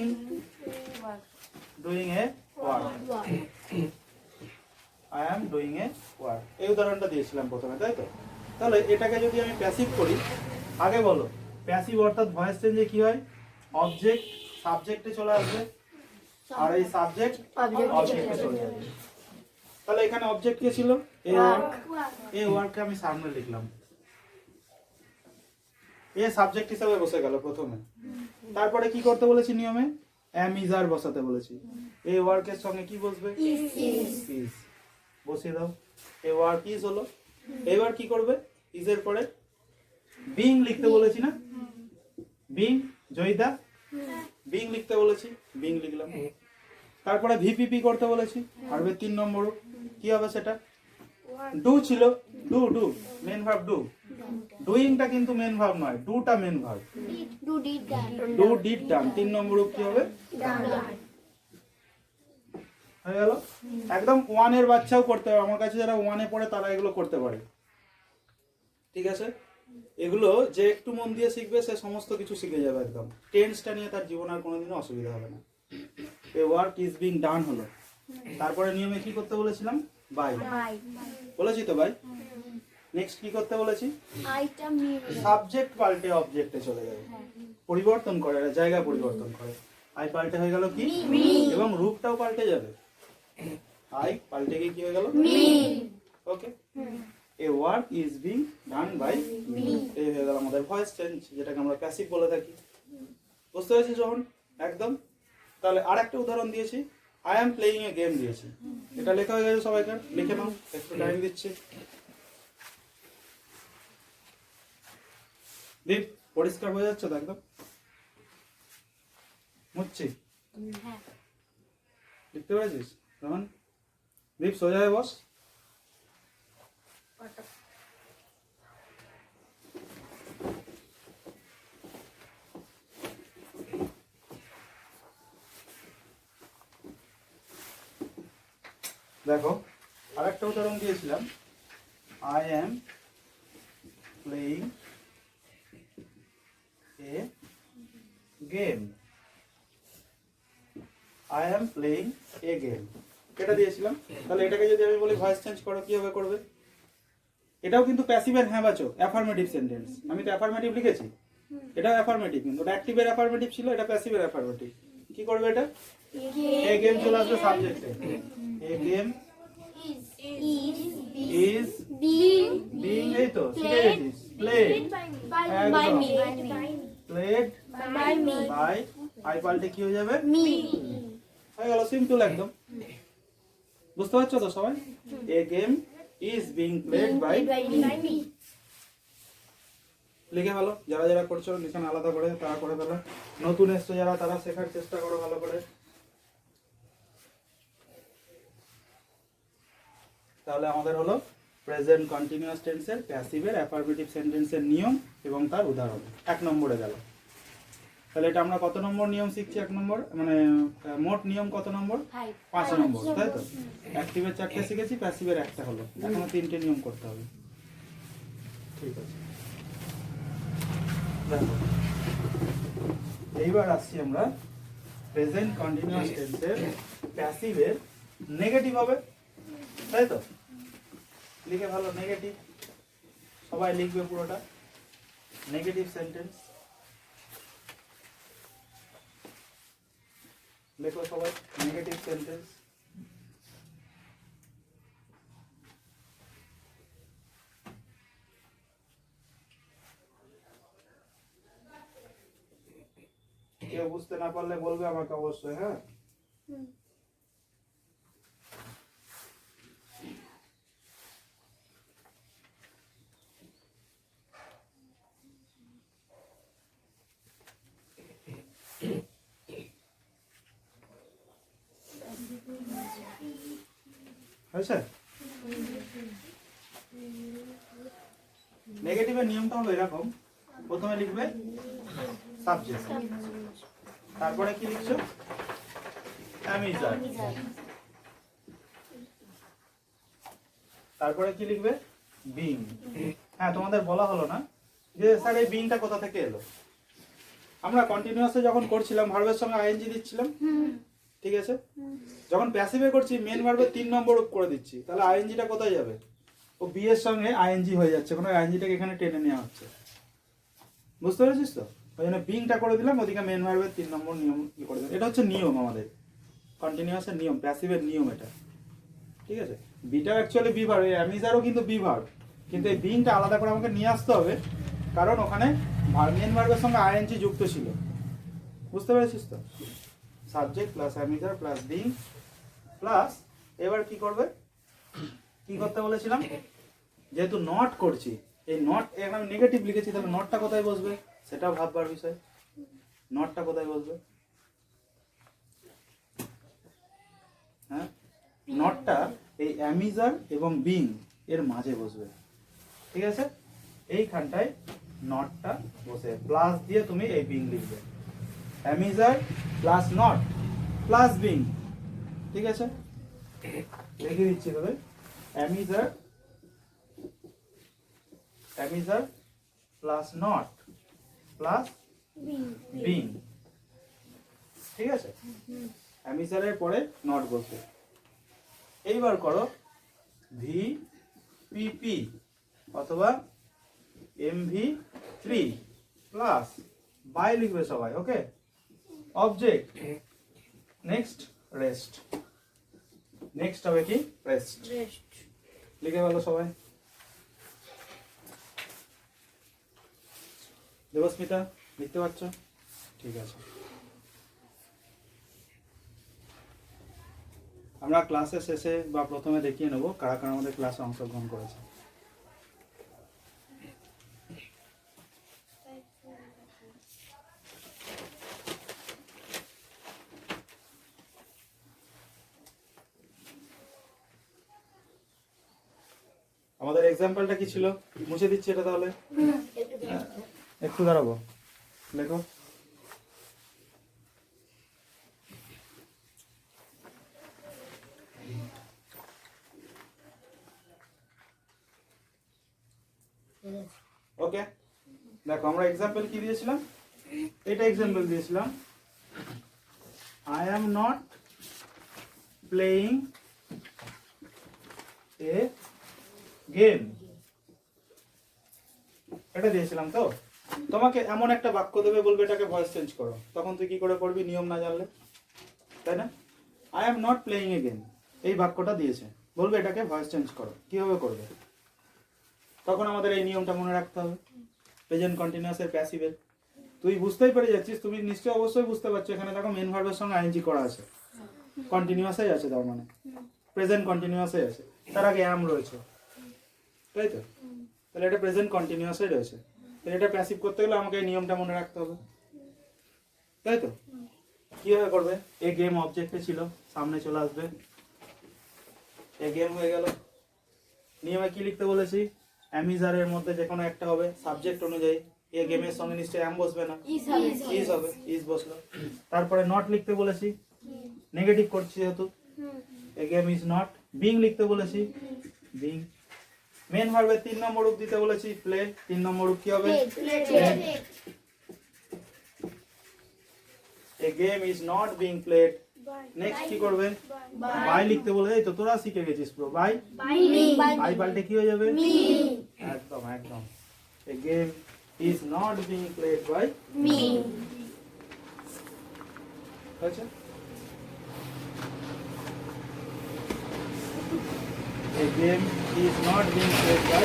Work. A work, I am doing a work, এই উদাহরণটা দিয়েছিলাম প্রথমে, তাই তো? তাহলে এটাকে যদি আমি প্যাসিভ করি, আগে বলো প্যাসিভ অর্থাৎ ভয়েস চেঞ্জে কি হয়, অবজেক্ট সাবজেক্টে চলে আসবে আর এই সাবজেক্ট অবজেক্টে চলে যাবে। তাহলে এখানে অবজেক্ট কে ছিল, এ ওয়ার্ক, এ ওয়ার্ককে আমি সামনে লিখলাম, এ সাবজেক্ট হিসাবে বসে গেল প্রথমে। তারপরে কি করতে বলেছি নিয়মে, এম ইজ আর বসাতে বলেছি, এ ওয়ার্কের সঙ্গে কি বসবে, ইজ বসিয়ে দাও, এ ওয়ার্ক ইজ হলো। এবার কি করবে, ইজ এর পরে বিং লিখতে বলেছি না, বিং জয়িদা বিং লিখতে বলেছি, বিং লিখলাম। তারপরে ভিপিপি করতে বলেছি, আর 3 নম্বর কি হবে সেটা, ডু ছিল, do do main verb do, ডুইংটা কিন্তু মেন ভার্ব নয়, ডুটা main verb, do did done, 3 number কি হবে, হয়ে গেল। একদম 1 এর বাচ্চাও করতে হবে, আমার কাছে যারা 1 এ পড়ে তারা এগুলো করতে পারে, ঠিক আছে? এগুলো যে একটু মন দিয়ে শিখবে সে সমস্ত কিছু শিখে যাবে একদম, টেন্সটা নিয়ে তার জীবন আর কোনোদিনও অসুবিধা হবে না। এ ওয়ার্ক ইজ বিং ডান হলো। তারপরে নিয়মে কি করতে বলেছিলাম, বাই বলেছি তো, বাই। নেক্সট কি করতে বলেছি, Item name. সাবজেক্ট পাল্টে অবজেক্টে চলে যাবে, পরিবর্তন করে, জায়গা পরিবর্তন করে। আই পাল্টে হয়ে গেল কি, এবং রূপটাও পাল্টে যাবে, আই পাল্টে গিয়ে কি হয়ে গেল, okay. A work is being done by me, এই হয়ে গেল আমাদের ভয়েস চেঞ্জ, যেটাকে আমরা প্যাসিভ বলে থাকি। বুঝতে পেরেছি যখন একদম? তাহলে আর একটা উদাহরণ দিয়েছি, I am playing A game দিয়েছি, এটা লেখা হয়ে গেছে, সবাইকে লিখে নাও, একটু টাইম দিচ্ছি। দীপ পরিষ্কার হয়ে যাচ্ছে তো একদম, মুচ্ছি হ্যাঁ। লিখতে পেরেছিস তখন? দীপ সোজা হয়ে বস, দেখো আরেকটা উদাহরণ দিয়েছিলাম, I am playing A game, I am playing A game, এটা দিয়েছিলাম। তাহলে এটাকে যদি আমি বলি ভয়েস চেঞ্জ করো, কিভাবে করবে? এটাও কিন্তু প্যাসিভের হ্যাঁ বাচক, অ্যাফার্মেটিভ সেন্টেন্স, আমি তো অ্যাফার্মেটিভ লিখেছি, এটাও অ্যাফার্মেটিভ, কিন্তু ওটা অ্যাক্টিভের অ্যাফার্মেটিভ ছিল, এটা প্যাসিভের অ্যাফার্মেটিভ। কি করবে এটা, এ গেম চলে আসবে সাবজেক্টে, এ গেম ইজ বিং, এই তো শিখে গেছিস, প্লেড প্লেড বাই, আই পাল্টে কি হয়ে যাবে, হয়ে গেল, সিম্পল একদম। বুঝতে পারছো তো সবাই? A game is being played by me, লিখে ভালো, যারা যারা করছো লিখান আলাদা করে, তারা করে ফেলো, নতুন এসছো যারা তারা শেখার চেষ্টা করো ভালো করে। তাহলে আমাদের হলো প্রেজেন্ট কন্টিনিউয়াস টেন্সের প্যাসিভের অ্যাফার্মেটিভ সেন্টেন্সের নিয়ম এবং তার উদাহরণ 1 নম্বরে গেল। তাহলে এটা আমরা কত নম্বর নিয়ম শিখছি, 1 নম্বর মানে মোট নিয়ম কত নম্বর, 5 নম্বর, তাই তো? অ্যাক্টিভের 4টে শিখেছি, প্যাসিভের 1টা হলো, এখনো 3টে নিয়ম করতে হবে, ঠিক আছে? দেখো এইবার আসছি আমরা প্রেজেন্ট কন্টিনিউয়াস টেন্সের প্যাসিভের নেগেটিভ হবে, তাই তো? লিখে ভালো, নেগেটিভ, সবাই লিখবে পুরোটা, নেগেটিভ সেন্টেন্স লেখো সবাই, নেগেটিভ সেন্টেন্স। কেউ বুঝতে না পারলে বলবে আমাকে অবশ্যই, হ্যাঁ? হয়েছে? নেগেটিভের নিয়মটা হলো এরকম, প্রথমে লিখবে সাবজেক্ট, তারপরে কি লিখছো, অ্যাম ইজ আর, তারপরে কি লিখবে? বিং। হ্যাঁ, তোমাদের বলা হলো না যে স্যার এই বিংটা কোথা থেকে এলো। আমরা কন্টিনিউয়াসে যখন করছিলাম ভার্বের সঙ্গে আইএনজি দিচ্ছিলাম, ঠিক আছে? যখন প্যাসিভে করছি মেন ভার্বের 3 নম্বর করে দিচ্ছি, তাহলে আইএনজিটা কোথায় যাবে? ও বি এর সঙ্গে আইএনজি হয়ে যাচ্ছে, কোনো আইএনজিটাকে এখানে টেনে নেওয়া হচ্ছে। বুঝতে পেরেছিস তো? ওই জন্য বিংটা করে দিলাম, ওদিকে মেন ভার্বের 3 নম্বর নিয়ম করে দিলাম। এটা হচ্ছে নিয়ম আমাদের কন্টিনিউয়াসের নিয়ম, প্যাসিভের নিয়ম এটা, ঠিক আছে? বিটা অ্যাকচুয়ালি বি ভার্ব, এই অ্যামিজারও কিন্তু বি ভার্ব, কিন্তু এই বিংটা আলাদা করে আমাকে নিয়ে আসতে হবে, কারণ ওখানে মেন ভার্বের সঙ্গে আইএনজি যুক্ত ছিল। বুঝতে পেরেছিস তো? Subject plus am is are plus being plus, এবার কি করবে? কি করতে বলেছিলাম? যেহেতু নট করছি, এই নট এখানে আমি নেগেটিভ লিখেছি, তাহলে নটটা কোথায় বসবে সেটাও ভাববার বিষয়। নটটা কোথায় বসবে? হ্যাঁ, নটটা এই অ্যামিজার এবং বিং এর মাঝে বসবে, ঠিক আছে? এইখানটায় নটটা বসে প্লাস দিয়ে তুমি এই বিং লিখবে, am is are plus not plus being, ঠিক আছে? লিখে দিচ্ছি তবে am is are plus not plus being, ঠিক আছে? অ্যামিজারের পরে নট বসবে। এইবার করো ভি পি পি অথবা MV3 প্লাস বাই লিখবে সবাই, ওকে? অবজেক্ট নেক্সট রেস্ট, নেক্সট হবে কি? রেস্ট। লিখে ভালো সবাই। দেবস্মিতা লিখতে পারছো? ঠিক আছে। আমরা ক্লাসের শেষে বা প্রথমে দেখিয়ে নেব কারা কারা আমাদের ক্লাসে অংশগ্রহণ করেছে। আমাদের এক্সাম্পলটা কি ছিল? মুছে দিচ্ছি এটা তাহলে। একটু দাঁড়াবো, লেখো। ওকে, দেখো আমরা এক্সাম্পল কি দিয়েছিলাম? এটা এক্সাম্পল দিয়েছিলাম, I am not playing A game, এটা দিয়েছিলাম। তো তোমাকে এমন একটা বাক্য দেবে, বলবে এটাকে ভয়েস চেঞ্জ করো, তখন তুই কি করে করবি নিয়ম না জানলে, তাই না? I am not playing A game, এই বাক্যটা দিয়েছে, বলবে এটাকে ভয়েস চেঞ্জ করো, কিভাবে করবে? তখন আমাদের এই নিয়মটা মনে রাখতে হবে, প্রেজেন্ট কন্টিনিউয়াস এর প্যাসিভের। তুই বুঝতেই পেরে যাচ্ছিস, তুমি নিশ্চয়ই অবশ্যই বুঝতে পারছো, এখানে দেখো মেন ভার্বের সঙ্গে আইএনজি করা আছে, কন্টিনিউয়াসই আছে, তার মানে প্রেজেন্ট কন্টিনিউয়াসই আছে, তার আগে অ্যাম রয়েছে, তাই তো? তাহলে এটা প্রেজেন্ট কন্টিনিউয়াসই রয়েছে, তাহলে এটা প্যাসিভ করতে গেলে আমাকে এই নিয়মটা মনে রাখতে হবে, তাই তো? কিভাবে করবে? এই গেম অবজেক্টে ছিল, সামনে চলে আসবে, এই গেম হয়ে গেল। নিয়মে কি লিখতে বলেছি? অ্যামিজারের মধ্যে যে কোনো একটা হবে সাবজেক্ট অনুযায়ী, এই গেমের সঙ্গে নিশ্চয়ই অ্যাম বসবে না, ইজ হবে, ইজ বসলো। তারপরে নট লিখতে বলেছি, নেগেটিভ করছি যেহেতু, এই গেম ইজ নট। বিং লিখতে বলেছি, বিং। মেন ভার্বের 3 নম্বর রূপ দিতে বলেছি, প্লে। 3 নম্বর রূপ কি হবে? A game is not being played. Next কি করবে? বাই লিখতে বলে, এই তো তোরা শিখে গেছিস পুরো। বাই বাই পাল্টে কি হয়ে যাবে? একদম একদম। A game is not being played by me. আচ্ছা, A game is not being played by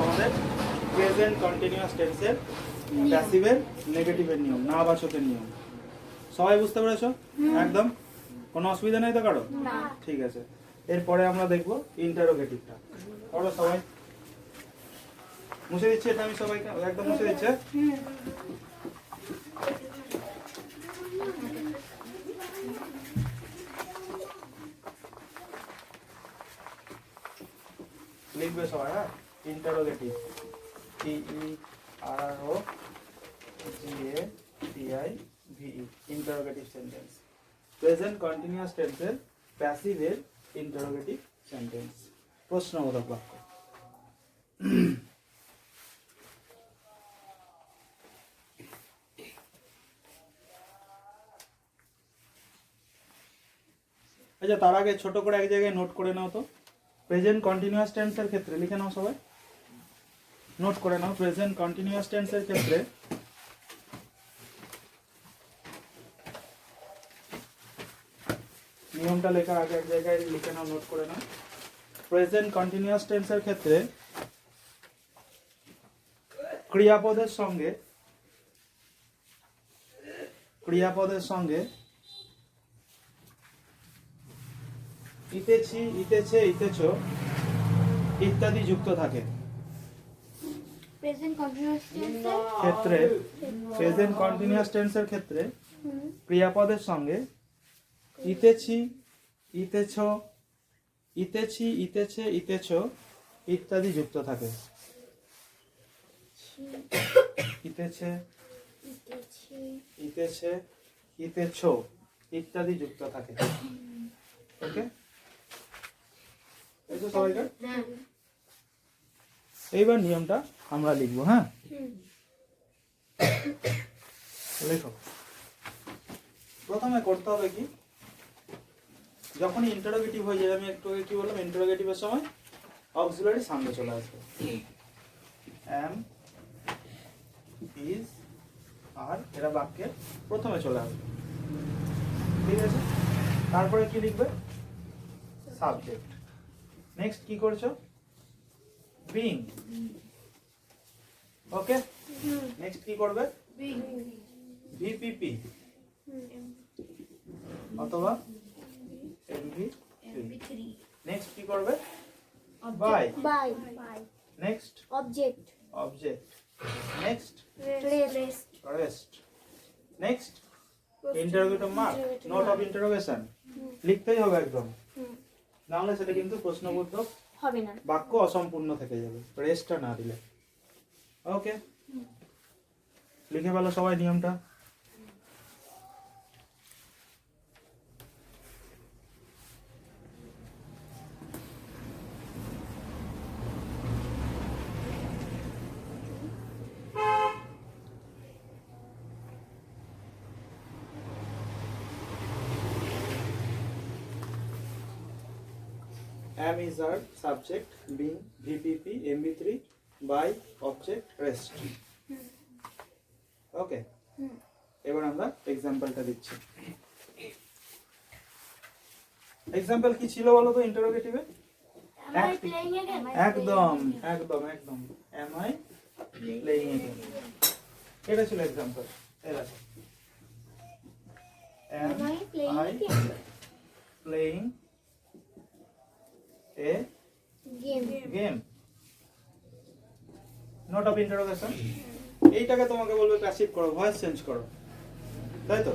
আমাদের প্রেজেন্ট কন্টিনিউয়াস টেন্সের প্যাসিভের নেগেটিভের নিয়ম, না বাচকের নিয়ম। সবাই বুঝতে পেরেছো? একদম কোনো অসুবিধা নেই তো কারো? ঠিক আছে, এরপরে আমরা দেখবো ইন্টারোগেটিভটা। করো সবাই। মুছে দিচ্ছি এটা আমি সবাইকে, একদম মুছে দিচ্ছে। লিখবে সবাই, হ্যাঁ? Interrogative, INTEROGATIVE, interrogative sentence. Present continuous টেন্সের প্যাসিভের ইন্টারোগেটিভ সেন্টেন্স, প্রশ্নবোধক বাক্য। আচ্ছা, তার আগে ছোট করে এক জায়গায় নোট করে নাও তো। প্রেজেন্ট কন্টিনিউয়াস টেন্সের ক্ষেত্রে লিখে নাও সবাই, নোট করে নাও। প্রেজেন্ট কন্টিনিউয়াস টেন্সের ক্ষেত্রে নিয়মটা লেখার আগে এক জায়গায় লিখে নাও, নোট করে নাও। প্রেজেন্ট কন্টিনিউয়াস টেন্সের ক্ষেত্রে ক্রিয়াপদের সঙ্গে ইতেছি, ইতেছে, ইতেছ ইত্যাদি যুক্ত থাকে। প্রেজেন্ট কন্টিনিউয়াস টেন্সের ক্ষেত্রে প্রেজেন্ট কন্টিনিউয়াস টেন্সের ক্ষেত্রে ক্রিয়াপদের সঙ্গে ইতেছি, ইতেছ, ইতেছি, ইতেছে, ইতেছ ইত্যাদি যুক্ত থাকে। ইতেছে, ইতেছি, ইতেছে, ইতেছ ইত্যাদি যুক্ত থাকে। ওকে, এই তো সবাইকার। হ্যাঁ, এইবার নিয়মটা আমরা লিখবো। হ্যাঁ, লেখো। প্রথমে করতে হবে কি, যখনই ইন্টারোগেটিভ হয়ে যায়, আমি একটু আগে কি বললাম, ইন্টারোগেটিভের সময় অক্সিলারি সামনে চলে আসবে। এম, ইজ, আর এরা বাক্যে প্রথমে চলে আসবে। ঠিক আছে, তারপরে কি লিখবে, সাবজেক্ট। নেক্সট কি করছো, বিং। ওকে, নেক্সট কি করবে, ভিপিপি অথবা এমভি। নেক্সট কি করবে, by. By, next object, object. Next rest, rest. Next interrogative mark, note of interrogation লিখতেই হবে একদম, না হলে সেটা কিন্তু প্রশ্নবোধক হবে না। বাক্য অসম্পূর্ণ থেকে যাবে রেস্টটা না দিলে। ওকে, লিখে ফেলো সবাই নিয়মটা। Am is our subject, being VPP, MB3, by, object, rest. ওকে, এবার আমরা এক্সাম্পলটা দিচ্ছি। এক্সাম্পল কি ছিল বলো তো ইন্টারোগেটিভে? একদম একদম একদম, am I playing a game? এটা ছিল এক্সাম্পল। এরা am I playing a game? Note of interrogation. এইটাকে তোমাকে বলবে প্যাসিভ করো, ভয়েস চেঞ্জ করো, তাই তো?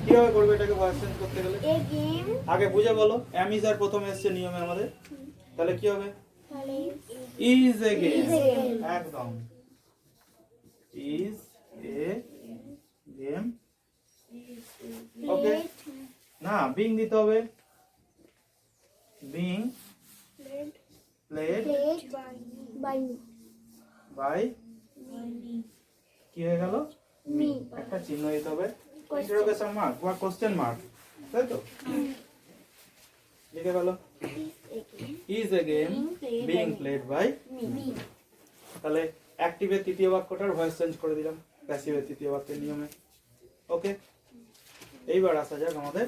কিভাবে করবে এটাকে ভয়েস চেঞ্জ করতে গেলে? এ গেম, আগে বুঝে বলো, am is আর প্রথমে এসছে নিয়মে আমাদের, তাহলে কি হবে, তাহলে is a game। Is a game। একদম, is a game। ওকে, না being দিতে হবে, being played বাই by, কি হয়ে গেল, মি, একটা চিহ্ন দিতে হবে, ইন্টারোগেশন মার্ক বা কোশ্চেন মার্ক, তাই তো? লিখে ফেলো, is a game being played by me. তাহলে অ্যাক্টিভের তৃতীয় বাক্যটার ভয়েস চেঞ্জ করে দিলাম প্যাসিভের তৃতীয় বাক্যের নিয়মে। ওকে, এইবার আসা যাক আমাদের,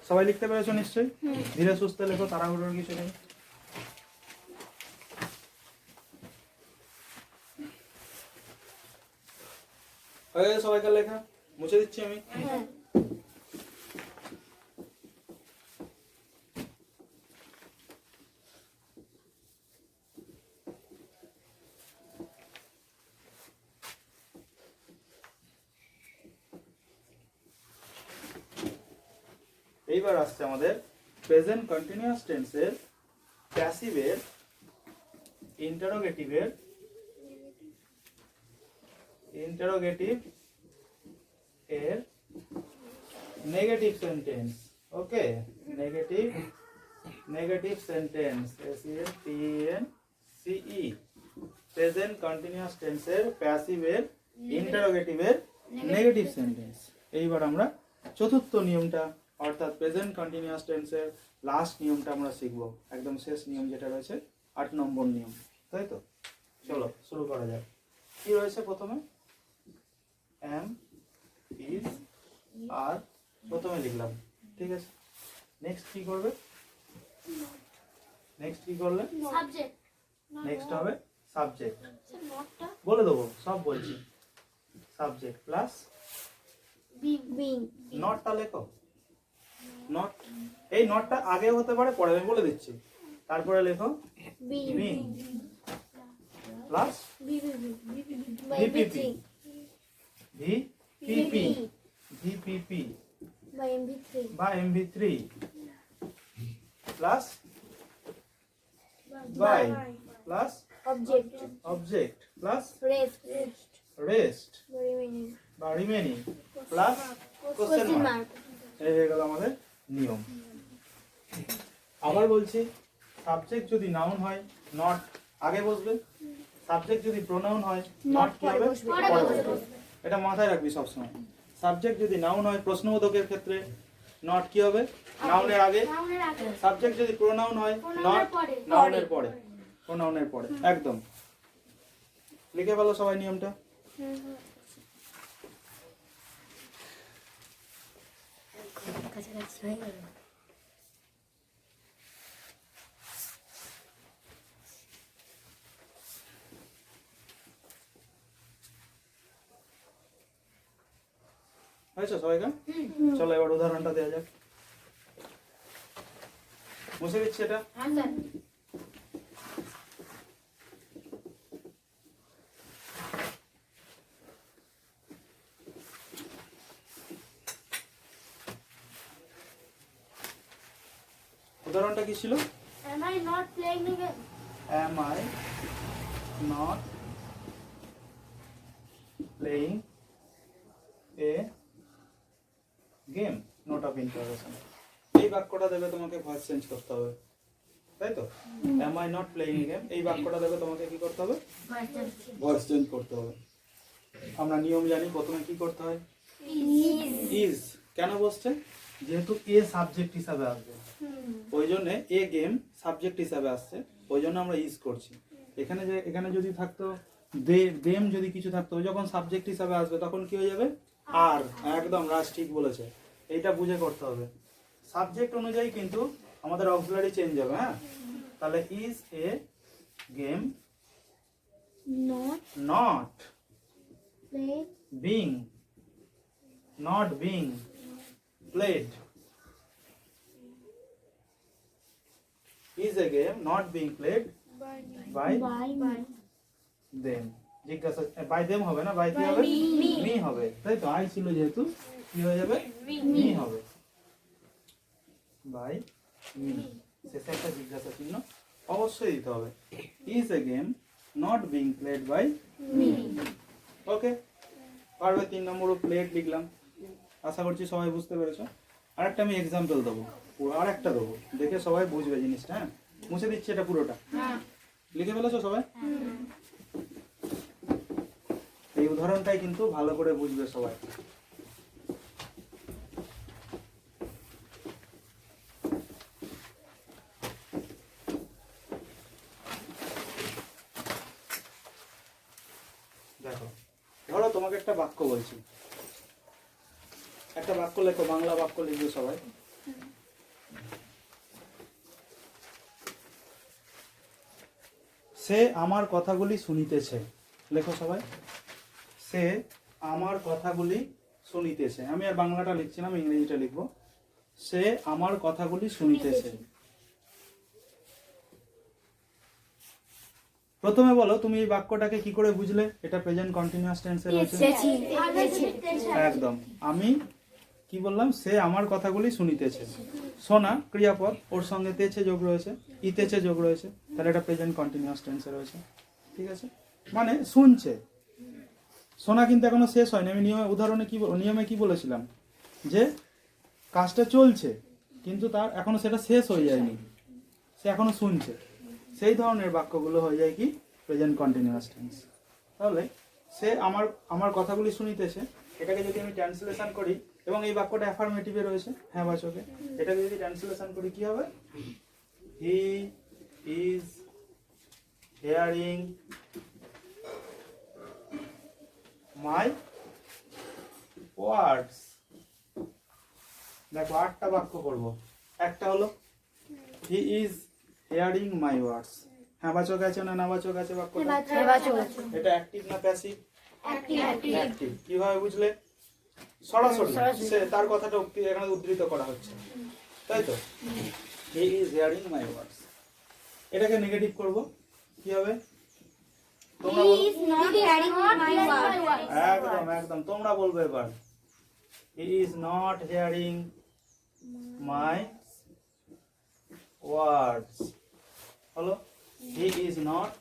সবাই লিখতে পেরেছো নিশ্চয়ই? ধীরে সুস্থে লেখো, তাড়াহুড়োর কিছু নেই। হয়ে গেছে সবাইকার লেখা, মুছে দিচ্ছি আমি। এইবার আসছে আমাদের প্রেজেন্ট কন্টিনিউয়াস টেন্সের প্যাসিভের, ইন্টারোগেটিভ এর negative sentence. Okay, negative sentence SENTENCE present continuous টেন্সের প্যাসিভের ইন্টারোগেটিভের নেগেটিভ সেন্টেন্স। এইবার আমরা চতুর্থ নিয়মটা অর্থাৎ প্রেজেন্ট কন্টিনিউয়াস টেন্সের লাস্ট নিয়মটা আমরা শিখবো, একদম শেষ নিয়ম যেটা রয়েছে 8 নম্বর নিয়ম, তাই তো? চলো শুরু করা যাক। কি রয়েছে প্রথমে? am, is, are প্রথমে লিখলাম, ঠিক আছে। নেক্সট কি করবে? নেক্সট কি করলে? সাবজেক্ট নেক্সট হবে সাবজেক্ট, স্যার নটটা বলে দেবো, সব বলছি। সাবজেক্ট প্লাস বিং নটটা লেখো। নট, এই নটটা আগেও হতে পারে, পরে আমি বলে দিচ্ছি। তারপরে লেখো being plus VPP, VPP, VPP বা MP3 বা MP3 plus by plus object object plus rest rest remaining বা remaining plus question question mark. Mark এই হয়ে গেল আমাদের নিয়ম। আবার বলছি, সাবজেক্ট যদি নাউন হয় নট আগে বসবে, সাবজেক্ট যদি প্রোনাউন হয় নট কি হবে? পরে পরে বসবে। বসবে। এটা মাথায় রাখবি সবসময়। সাবজেক্ট যদি নাউন হয় প্রশ্নবোধকের ক্ষেত্রে নট কি হবে? নাউনের আগে। নাউনের আগে সাবজেক্ট যদি প্রোনাউন হয় Pronoun নট এর পরে। নাউনের পরে, প্রোনাউনের পরে, একদম। লিখে ফেলো সবাই নিয়মটা। কাছাকাছি হয়ে গেল। হয়েছে সবাইকে? চলো এবার উদাহরণটা দেওয়া যাক। মুছে দিচ্ছি এটা। হ্যাঁ স্যার উদাহরণটা কি ছিল? am I not playing the game Am I not playing a game? Note of interrogation. এই বাক্যটা দেবে তোমাকে ভয়েস চেঞ্জ করতে হবে, তাই তো? Am I not playing a game? এই বাক্যটা দেবে তোমাকে কি করতে হবে? ভয়েস চেঞ্জ করতে হবে। আমরা নিয়ম জানি, প্রথমে কি করতে হয়? ইজ কেন বসছে? যেহেতু এ সাবজেক্ট হিসাবে আসবে, ওই জন্য এ গেম সাবজেক্ট হিসাবে আসছে, ওই জন্য আমরা ইজ করছি। এখানে যদি থাকতো দেম, যদি কিছু থাকতো, ওই যখন সাবজেক্ট হিসাবে আসবে তখন কি হয়ে যাবে? আর। একদম রাজ ঠিক বলেছে, এইটা বুঝে করতে হবে। সাবজেক্ট অনুযায়ী কিন্তু আমাদের অক্সিলারি চেঞ্জ হবে। হ্যাঁ, তাহলে is a game not not play being, not being played, is a game not being played by by them। জিজ্ঞাসা বাই দেম হবে না, বাই কি হবে? মি হবে, তাই তো? আই ছিল যেহেতু কি হয়ে যাবে? মি হবে, বাই মি। শেষে একটা জিজ্ঞাসা চিহ্ন অবশ্যই দিতে হবে। Is a game not being played by me. Okay, পারবে। 3 নম্বরও প্লেট লিখলাম, আশা করছি সবাই বুঝতে পেরেছো। আরেকটা আমি এক্সাম্পল দেবো, পুরো আরেকটা দেবো, দেখে সবাই বুঝবে জিনিসটা। হ্যাঁ, মুছে দিচ্ছি এটা পুরোটা। লিখে ফেলেছো সবাই? এই উদাহরণটাই কিন্তু ভালো করে বুঝবে সবাই। দেখো, ধরো তোমাকে একটা বাক্য বলছি, একটা বাক্য লেখো, বাংলা বাক্য লিখবে সবাই। সে আমার কথাগুলি শুনিতেছে। লেখো সবাই, সে আমার কথাগুলি শুনিতেছে। আমি আর বাংলাটা লিখছি না, আমি ইংরেজিটা লিখবো। সে আমার কথাগুলি শুনিতেছে। প্রথমে বলো তুমি এই বাক্যটাকে কি করে বুঝলে এটা প্রেজেন্ট কন্টিনিউয়াস টেন্সে রয়েছে? একদম। আমি কি বললাম? সে আমার কথাগুলি শুনিতেছে। শোনা ক্রিয়াপদ, ওর সঙ্গে তেছে যোগ রয়েছে, ইতেছে যোগ রয়েছে, তাহলে এটা প্রেজেন্ট কন্টিনিউয়াস টেন্সে রয়েছে। ঠিক আছে, মানে শুনছে। শোনা কিন্তু এখনো শেষ হয়নি। আমি নিয়মে কি বলেছিলাম? যে কাজটা চলছে কিন্তু তার এখনো সেটা শেষ হয়ে যায়নি। সে এখনো শুনছে, সেই ধরনের বাক্যগুলো হয়ে যায় কি প্রেজেন্ট কন্টিনিউয়াস টেন্স। তাহলে সে আমার কথাগুলি শুনিতেছে, এটাকে যদি আমি ট্রান্সলেশন করি, এবং এই বাক্যটা অ্যাফার্মেটিভে রয়েছে, হ্যাঁ বাচকে, এটাকে যদি ট্রান্সলেশন করি কি হবে? হি ইজ হিয়ারিং মাই ওয়ার্ডস। দেখো 8টা বাক্য করব। একটা হলো হি ইজ হিয়ারিং মাই ওয়ার্ডস, হ্যাঁ বাচক আছে না না বাচক আছে বাক্যটা? এটা অ্যাক্টিভ না প্যাসিভ? অ্যাক্টিভ। কিভাবে বুঝলে? সরাসরি সে তার কথাটা এখানে উদ্ধৃত করা হচ্ছে, তাই তো? হি ইজ হিয়ারিং মাই ওয়ার্ডস। এটাকে নেগেটিভ করব, কি হবে? তোমরা বলো। একদম একদম, তোমরা বলবে এবার। হি ইজ নট হিয়ারিং মাই ওয়ার্ডস। হলো হি ইজ নট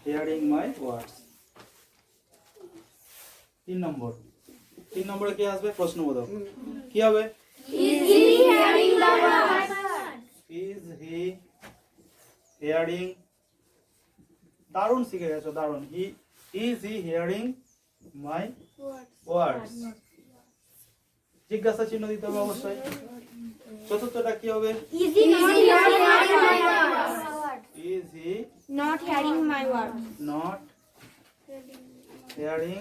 হিয়ারিং মাই ওয়ার্ডস। 3 নম্বরে কি আসবে? প্রশ্নবোধক। কি হবে? Is he hearing? দারুণ শিখে গেছো, দারুণ। Is he hearing my words? জিজ্ঞাসা চিহ্ন দিতে হবে অবশ্যই। চতুর্থটা কি হবে? Is he not hearing my words? Is he Not hearing my words. Not hearing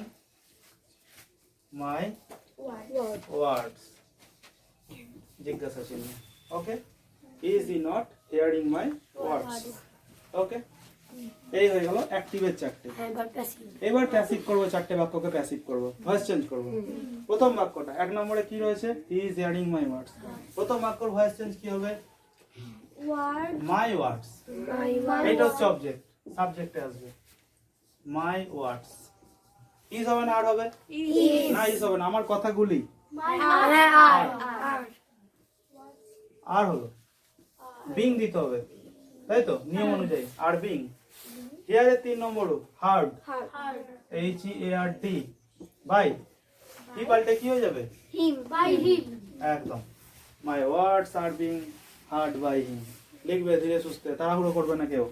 my words? জিজ্ঞাসা চিহ্ন। Okay, is he not hearing my words? Okay, এই হয়ে গেল অ্যাক্টিভের 4টে। এবার প্যাসিভ করব, 4টে বাক্যকে প্যাসিভ করব, ভয়েস চেঞ্জ করব। প্রথম বাক্যটা 1 নম্বরে কি রয়েছে? হি ইজ হিয়ারিং মাই ওয়ার্ডস। প্রথম বাক্যর ভয়েস চেঞ্জ কি হবে? Word. মাই ওয়ার্ডস। এটা হচ্ছে অবজেক্ট, সাবজেক্টে আসবে মাই ওয়ার্ডস। ইজ হবে না আর হবে? না, ইজ হবে না, আমার কথাগুলি। আর হলো বিং দিতে হবে, তাই তো নিয়ম অনুযায়ী। আর বিং হিয়ারে 3 নম্বর হার্ড, HEARD বাই, কি পাল্টে কি হয়ে যাবে? Him. By him. একদম, my words are being heard by him. লিখবে ধীরে সুস্থে, তাড়াহুড়ো করবে না কেউ।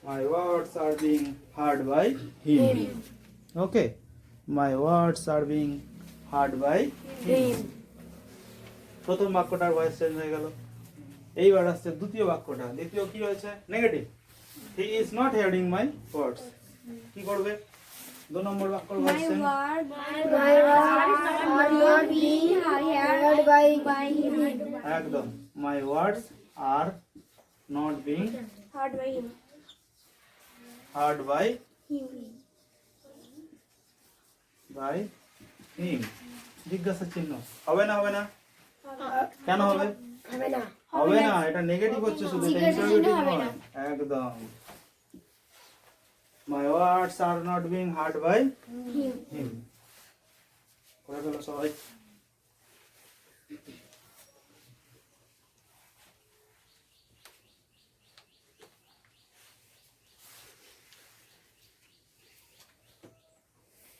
My words are being heard by him. Okay, my words are being heard by him. প্রথম বাক্যটার ভয়েস চেঞ্জ হয়ে গেল। এইবার আসছে দ্বিতীয় বাক্যটা। দ্বিতীয় কি হয়েছে? Negative. He is not hearing my words. কি করবে? 2 নম্বর বাক্যর voice My change. words are not being heard by him. একদম, my words are not being Heard by him. Heard by Him. Him. জিজ্ঞাসা চিহ্ন হবে না? হবে না? কেন হবে? হবে না, এটা নেগেটিভ হচ্ছে শুধু, এটা ইন্টারোগেটিভ নয়। একদম, my words are not being heard by him. করে ফেলো সবাই।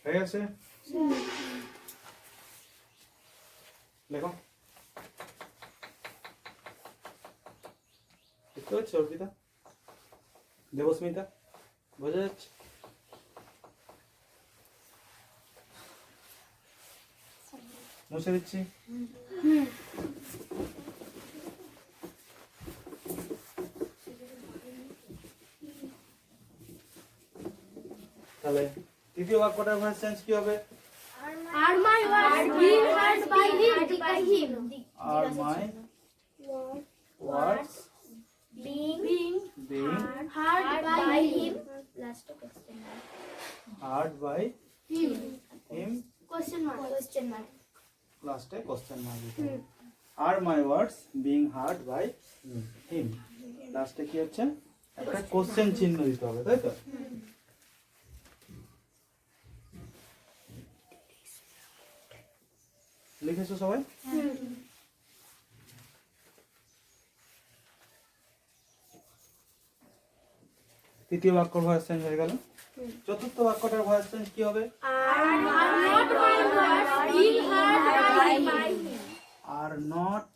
হয়ে গেছে? লেখো। দেখতে পাচ্ছ অর্পিতা, দেবস্মিতা, বোঝা যাচ্ছে? মুছে দিচ্ছি। তাহলে তৃতীয় বাক্যটার ভয়েস চেঞ্জ কি হবে? Are my words being heard by him? R my words Being being heard by him. Heard by Him. Him. Question mark. লাস্টে কোশ্চেন মার্ক দিতে হবে। আর মাই ওয়ার্ডস বিং হার্ড বাই হিম। লাস্টে কি হচ্ছে? একটা কোশ্চেন চিহ্ন দিতে হবে, তাই তো? লিখেছো সবাই? তৃতীয় বাক্যর ভয়েস চেঞ্জ হয়ে গেল। চতুর্থ বাক্যটার ভয়েস চেঞ্জ কি হবে? Are not my words being heard by him? Are not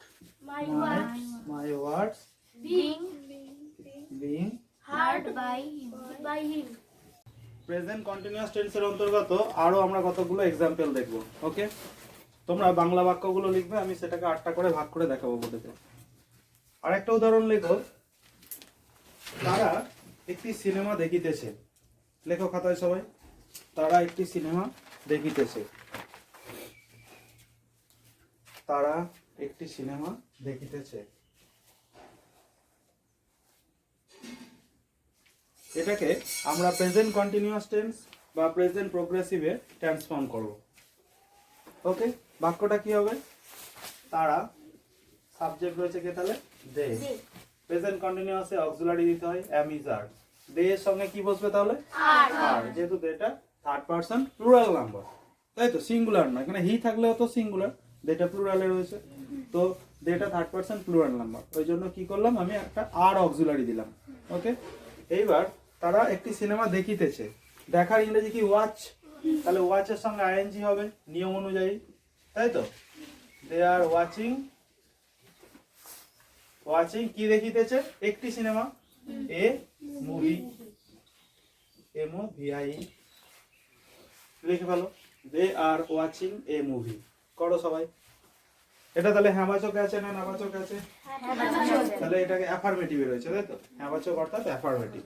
My words my words being being heard by him. Present continuous টেন্সের অন্তর্গত আরো আমরা কতগুলো এক্সাম্পল দেখব। ওকে, তোমরা বাংলা বাক্যগুলো লিখবে, আমি সেটাকে 8টা করে ভাগ করে দেখাবো বোর্ডেতে। আরেকটা উদাহরণ লেখো, তারা একটি সিনেমা দেখিতেছে। লেখো খাতায় সবাই, তারা একটি সিনেমা দেখিতেছে। তারা একটি সিনেমা দেখিতেছে। এটাকে আমরা প্রেজেন্ট কন্টিনিউয়াস টেন্স বা প্রেজেন্ট প্রোগ্রেসিভে ট্রান্সফর্ম করব। ওকে, বাক্যটা কি হবে? তারা, সাবজেক্ট রয়েছে কে তাহলে? দে। প্রেজেন্ট কন্টিনিউয়াসে অক্সিলারি দিতে হয় am is are। দে এর সঙ্গে কি বসবে তাহলে? আর। যেহেতু দেটা থার্ড পারসন প্লুরাল নাম্বার, তাই তো, সিঙ্গুলার না, এখানে হি থাকলেও তো সিঙ্গুলার, দেটা প্লুরালে রয়েছে, তো দেটা থার্ড পারসন প্লুরাল নাম্বার, ওই জন্য কি করলাম, আমি একটা আর অক্সিলারি দিলাম। ওকে, এইবার তারা একটি সিনেমা দেখিতেছে। দেখার ইংরেজি কি? ওয়াচ। তাহলে ওয়াচের সঙ্গে আইএনজি হবে নিয়ম অনুযায়ী, তাই তো। দে আর ওয়াচিং, ওয়াচিং কি দেখিতেছে? একটি সিনেমা, এ মুভি, MOVI লিখে ফেলো। দে আর ওয়াচিং এ মুভি করো সবাই। এটা তাহলে হ্যাঁবাচক আছে না নাবাচক আছে? তাহলে এটাকে অ্যাফার্মেটিভ রয়েছে, তাই তো, হ্যাঁবাচক অর্থাৎ অ্যাফার্মেটিভ।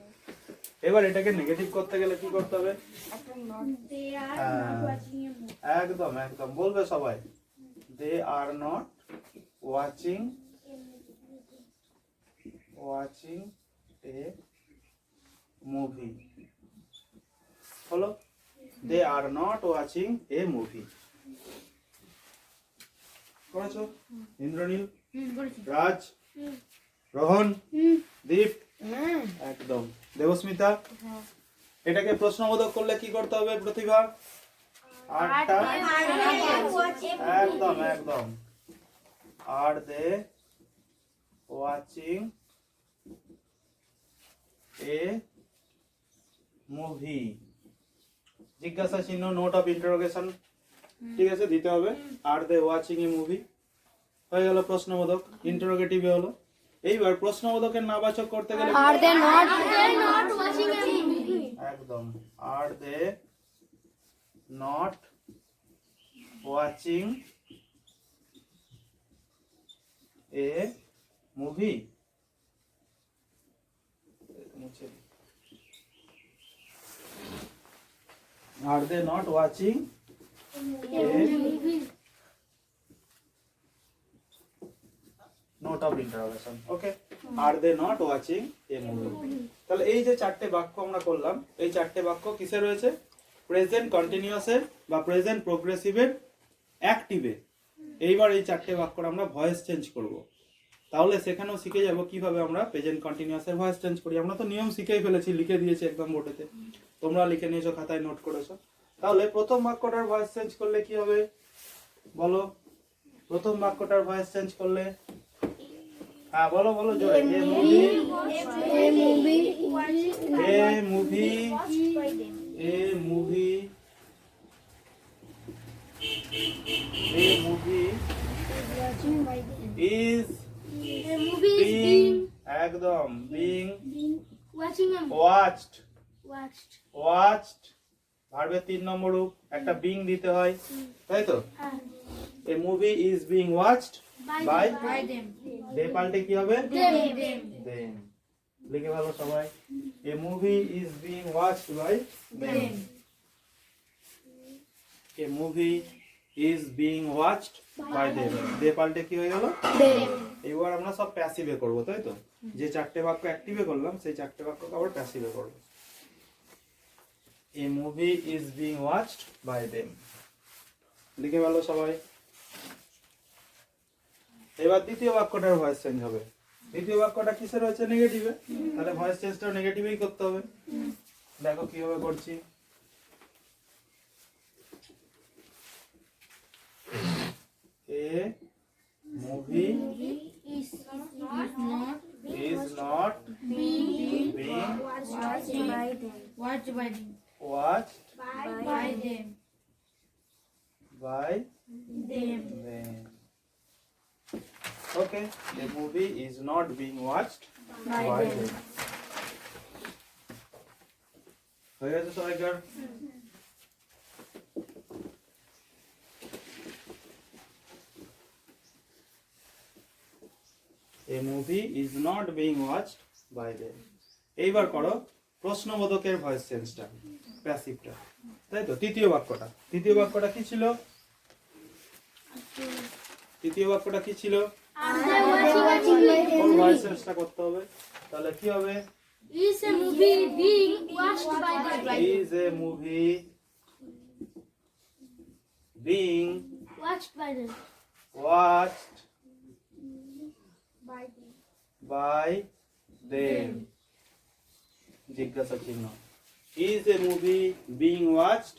এবার এটাকে নেগেটিভ করতে গেলে কি করতে হবে? একদম একদম বলবে সবাই, they are not watching a movie. হলো, they are not watching a movie. করেছো? ইন্দ্রনীল, রাজ, রোহন, দীপ, একদম। দেবস্মিতা, এটাকে প্রশ্নবোধক করলে কি করতে হবে প্রতিভা? 8টা, একদম একদম। Are they watching a movie, জিজ্ঞাসা চিহ্ন, নোট অফ ইন্টারোগেশন, ঠিক আছে, দিতে হবে। আর দে ওয়াচিং এ মুভি হয়ে গেল প্রশ্নবোধক, ইন্টারোগেটিভ হলো। এইবার প্রশ্নবোধকের নাবাচক করতে গেলে Are they not watching a movie? একদম, are they not watching a movie. Are they not watching a note of interrogation? Okay, are they not watching a movie? তাহলে এই যে 4টে বাক্য আমরা করলাম, এই 4টে বাক্য কিসে রয়েছে? প্রেজেন্ট কন্টিনিউয়াসের বা প্রেজেন্ট প্রোগ্রেসিভের অ্যাক্টিভে। এইবার এই 4টে বাক্যর আমরা ভয়েস চেঞ্জ করব। তাহলে সেখানেও শিখে যাব কিভাবে আমরা প্রেজেন্ট কন্টিনিউয়াসের ভয়েস চেঞ্জ করি। আমরা তো নিয়ম শিখেই ফেলেছি, লিখে দিয়েছি একদম বোর্ডেতে, তোমরা লিখে নিয়েছো, খাতায় নোট করেছো। তাহলে প্রথম বাক্যটার ভয়েস চেঞ্জ করলে কি হবে বলো? প্রথম বাক্যটার ভয়েস চেঞ্জ করলে, হ্যাঁ বলো বলো জোরে। A movie, a movie, a movie, a movie is being, একদম, being Watching a watched, watched. Watched ভার্বের 3 নম্বর রূপ, একটা বিং দিতে হয়, তাই তো। A movie is being watched by them. They পাল্টে কি হবে? Them. দেম। লিখে ভালো সবাই, a movie is being watched by them. A movie is being watched by them, they পাল্টে কি হয়ে গেল? এবার আমরা সব প্যাসিভে করব, তাই তো। যে 4টে বাক্য অ্যাক্টিভে করলাম, সেই 4টে বাক্যকে আবার প্যাসিভে করব। A movie is being watched by them, লিখে ভালো সবাই। এবার দ্বিতীয় বাক্যটার ভয়েস চেঞ্জ হবে। দ্বিতীয় বাক্যটা কিসে রয়েছে? নেগেটিভে, তাহলে ভয়েস চেঞ্জটাও নেগেটিভেই করতে হবে। দেখো কিভাবে করছি। এ movie Is not is not being being watched by them. Watched by them. watched By them. by Them. them. Okay. A movie is not being watched by them. হয়ে গেছে সবাইকার? A movie is not being watched by them. এইবার করো প্রশ্নবোধকের voice চেঞ্জটা, প্যাসিভটা, তাই তো? তৃতীয় বাক্যটা কি ছিল? তৃতীয় বাক্যটা কি ছিল? ওর ভয়েস চেঞ্জটা করতে হবে। তাহলে কি হবে? Is a movie being watched by them? Is a movie being Watched by them. watched By them. by them? জিজ্ঞাসা চিহ্ন। Is a movie being watched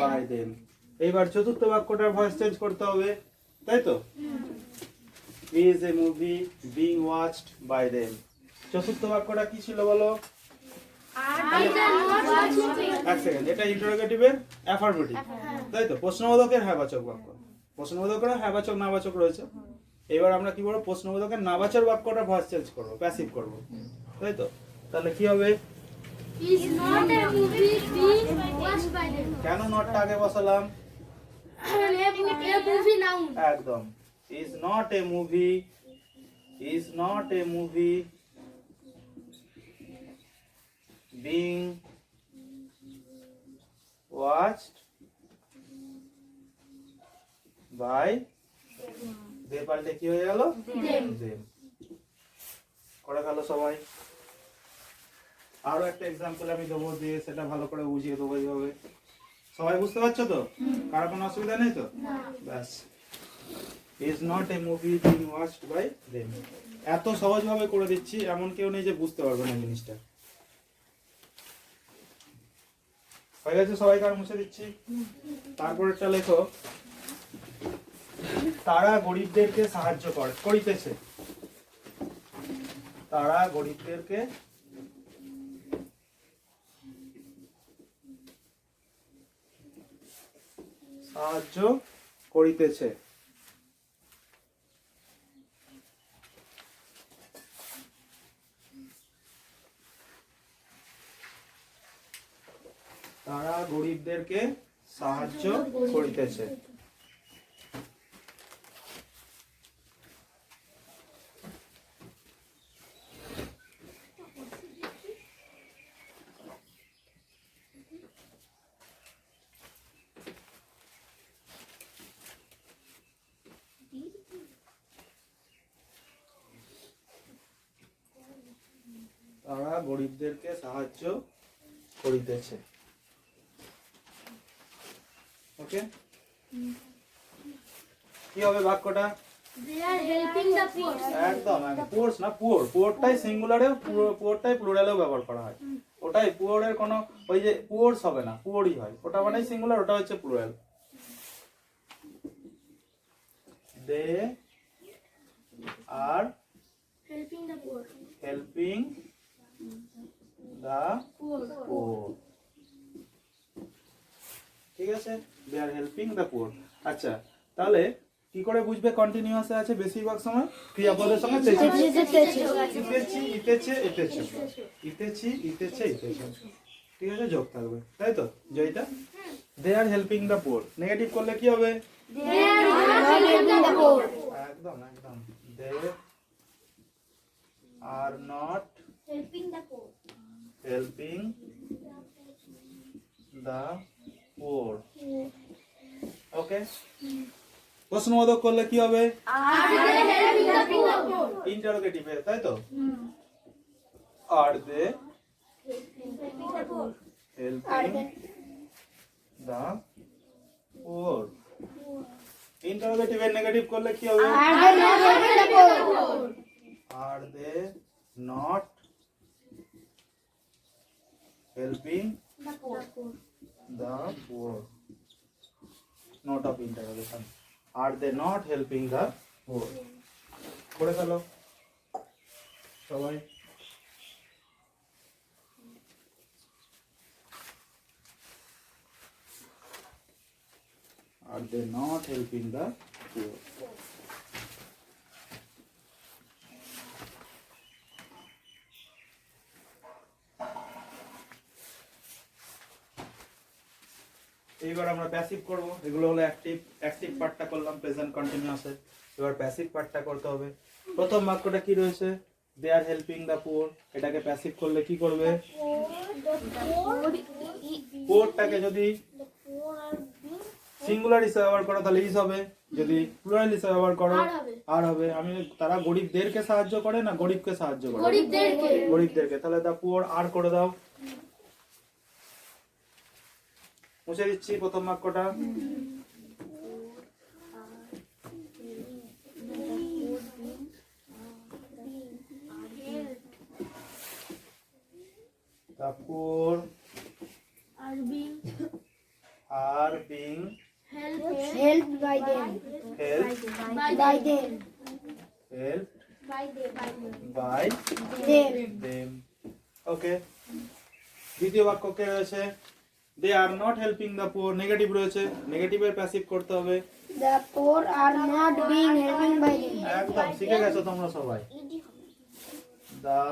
by them? এইবার চতুর্থ বাক্যটার ভয়েস চেঞ্জ করতে হবে, তাই তো? Is a movie being watched by them? চতুর্থ বাক্যটা কি ছিল বলো? এক সেকেন্ড, এটা ইন্টারোগেটিভের অ্যাফার্মেটিভ, তাই তো? প্রশ্নবোধকের হ্যাঁবাচক বাক্য। প্রশ্নবোধকের হ্যাঁবাচক নাবাচক রয়েছে। এবার আমরা কি করবো? প্রশ্নবোধকের নাবাচক বাক্যটা ভয়েস চেঞ্জ করবো, প্যাসিভ করবো, তাই তো? তাহলে কি হবে? Is not a movie being watched by them? কেন নটটা আগে বসালাম? A movie noun. একদম। Is not a movie being watched by দে পাল্টে কি হয়ে গেল? Them. করে গেল সবাই। আরো একটা এক্সাম্পল আমি দেবো, দিয়ে সেটা ভালো করে বুঝিয়ে দেবো এইভাবে। সবাই বুঝতে পারছো তো? কারো কোনো অসুবিধা নেই তো? ব্যাস। Is not a movie being watched by them. এত সহজভাবে করে দিচ্ছি, এমন কেউ নেই যে বুঝতে পারবে না জিনিসটা। হয়ে গেছে সবাইকার? মুছে দিচ্ছি। তারপরেরটা লেখো, তারা গরিবদেরকে সাহায্য করিতেছে। তারা গরিবদেরকে সাহায্য করিতেছে। তারা গরিবদেরকে সাহায্য করিতেছে। তারা গরিবদেরকে সাহায্য করিতেছে। ওকে, কি হবে বাক্যটা? They are helping the poor. একদম পোর্স না, পোরটাই সিঙ্গুলারে, পোরটাই প্লুরালেও ব্যবহার করা হয়। ওটাই পোরের কোনো ওই যে পোর্স হবে না, পোরই হয়। ওটা মানে সিঙ্গুলার, ওটা হচ্ছে plural. They are Helping the poor. Helping the poor. ঠিক আছে, দে আর হেল্পিং দা পোর। আচ্ছা, তাহলে কি করে বুঝবে কন্টিনিউয়াসে আছে বেশিরভাগ সময়? ক্রিয়াপদের সঙ্গে ইতেছি, ইতেছে, এতেছে, ইতেছি, ইতেছে, ইতেছে। ঠিক আছে, যোগ থাকবে, তাই তো? যেটা দে আর হেল্পিং দা পোর, নেগেটিভ করলে কি হবে? They are not helping the poor. একদম একদম, they are not Helping the poor. Helping the poor. Okay, প্রশ্নবোধক করলে কি হবে? Are they helping the poor? Interrogative, তাই তো? Are they Helping the poor. Helping the poor. Interrogative এর negative করলে কি হবে? Are they not helping the poor? Are they not helping The poor. the poor. Note of interrogation. Are they not helping the poor? করে ফেলো সবাই। Are they not helping the poor? এইবার আমরা passive করব। এগুলো হলো অ্যাক্টিভ পার্টটা করলাম প্রেজেন্ট কন্টিনিউয়াসের। এবার প্যাসিভ পার্টটা করতে হবে। প্রথম বাক্যটা কি রয়েছে? They R helping the poor. এটাকে প্যাসিভ করলে কি করবে? পুয়ারটাকে যদি সিঙ্গুলার হিসেবে ব্যবহার করো তাহলে ইজ হবে, যদি প্লুরাল হিসেবে ব্যবহার করো আর হবে। আমি তারা গরিবদেরকে সাহায্য করে না গরিবকে সাহায্য করে? গরিবদেরকে। তাহলে দা পুয়ার আর করে দাও, মুছে দিচ্ছি প্রথম বাক্যটা। The poor are being helped by them. helped By them. by them. Okay. দ্বিতীয় বাক্য কে রয়েছে? They are not helping the poor. Negative রয়েছে, নেগেটিভের প্যাসিভ করতে হবে। The poor are not being helped by them. একদম শিখে গেছো তোমরা সবাই। The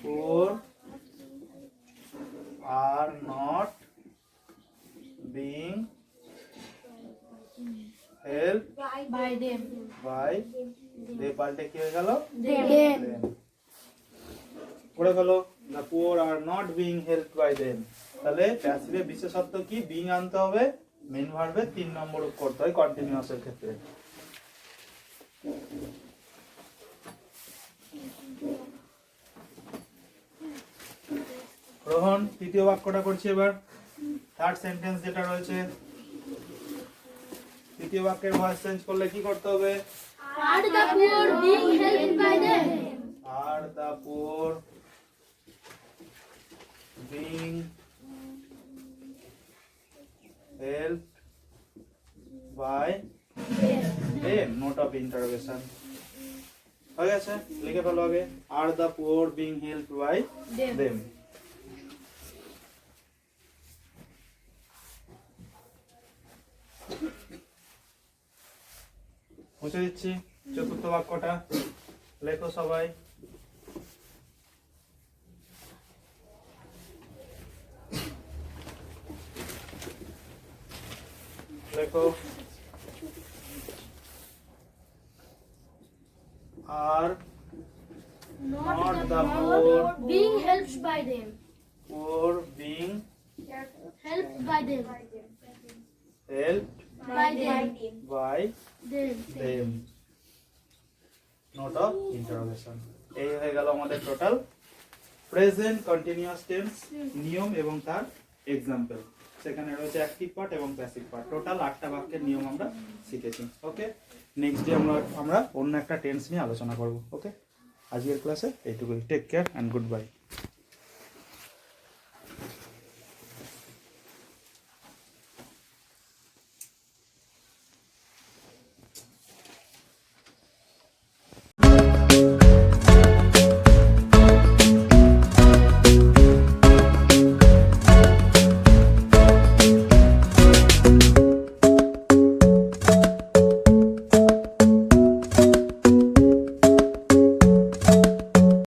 poor are not being helped By them. by they পাল্টে কি হয়ে গেল? Them. পড়ে গেল the poor are not being helped by them। তাহলে প্যাসিভে বিশেষত্ব কি? বিং আনতে হবে, মেন ভার্বে 3 নম্বর করতে হয় কন্টিনিউয়াসের ক্ষেত্রে। রোহন তৃতীয় বাক্যটা করছি এবার। থার্ড সেন্টেন্স যেটা রয়েছে, তৃতীয় বাক্যের ভয়েস চেঞ্জ করলে কি করতে হবে? Are the poor being helped by them? Are the poor being helped by them? Note of interrogation হয়ে গেছে, লিখে ফেলো আগে। Are the poor being helped by them? মুছে দিচ্ছি চতুর্থ বাক্যটা, লেখো সবাই। লেখো আর not the poor Being helped by them. poor being Helped by them. helped By them. by Them. them. Note of interrogation। এই হয়ে গেল আমাদের টোটাল প্রেজেন্ট কন্টিনিউয়াস টেন্স নিয়ম এবং তার এক্সাম্পল। সেখানে রয়েছে অ্যাক্টিভ পার্ট এবং প্যাসিভ পার্ট। টোটাল 8টা বাক্যের নিয়ম আমরা শিখেছি। ওকে, নেক্সট ডে আমরা অন্য একটা টেন্স নিয়ে আলোচনা করব। ওকে, আজকের ক্লাসে এইটুকুই। Take care and good by.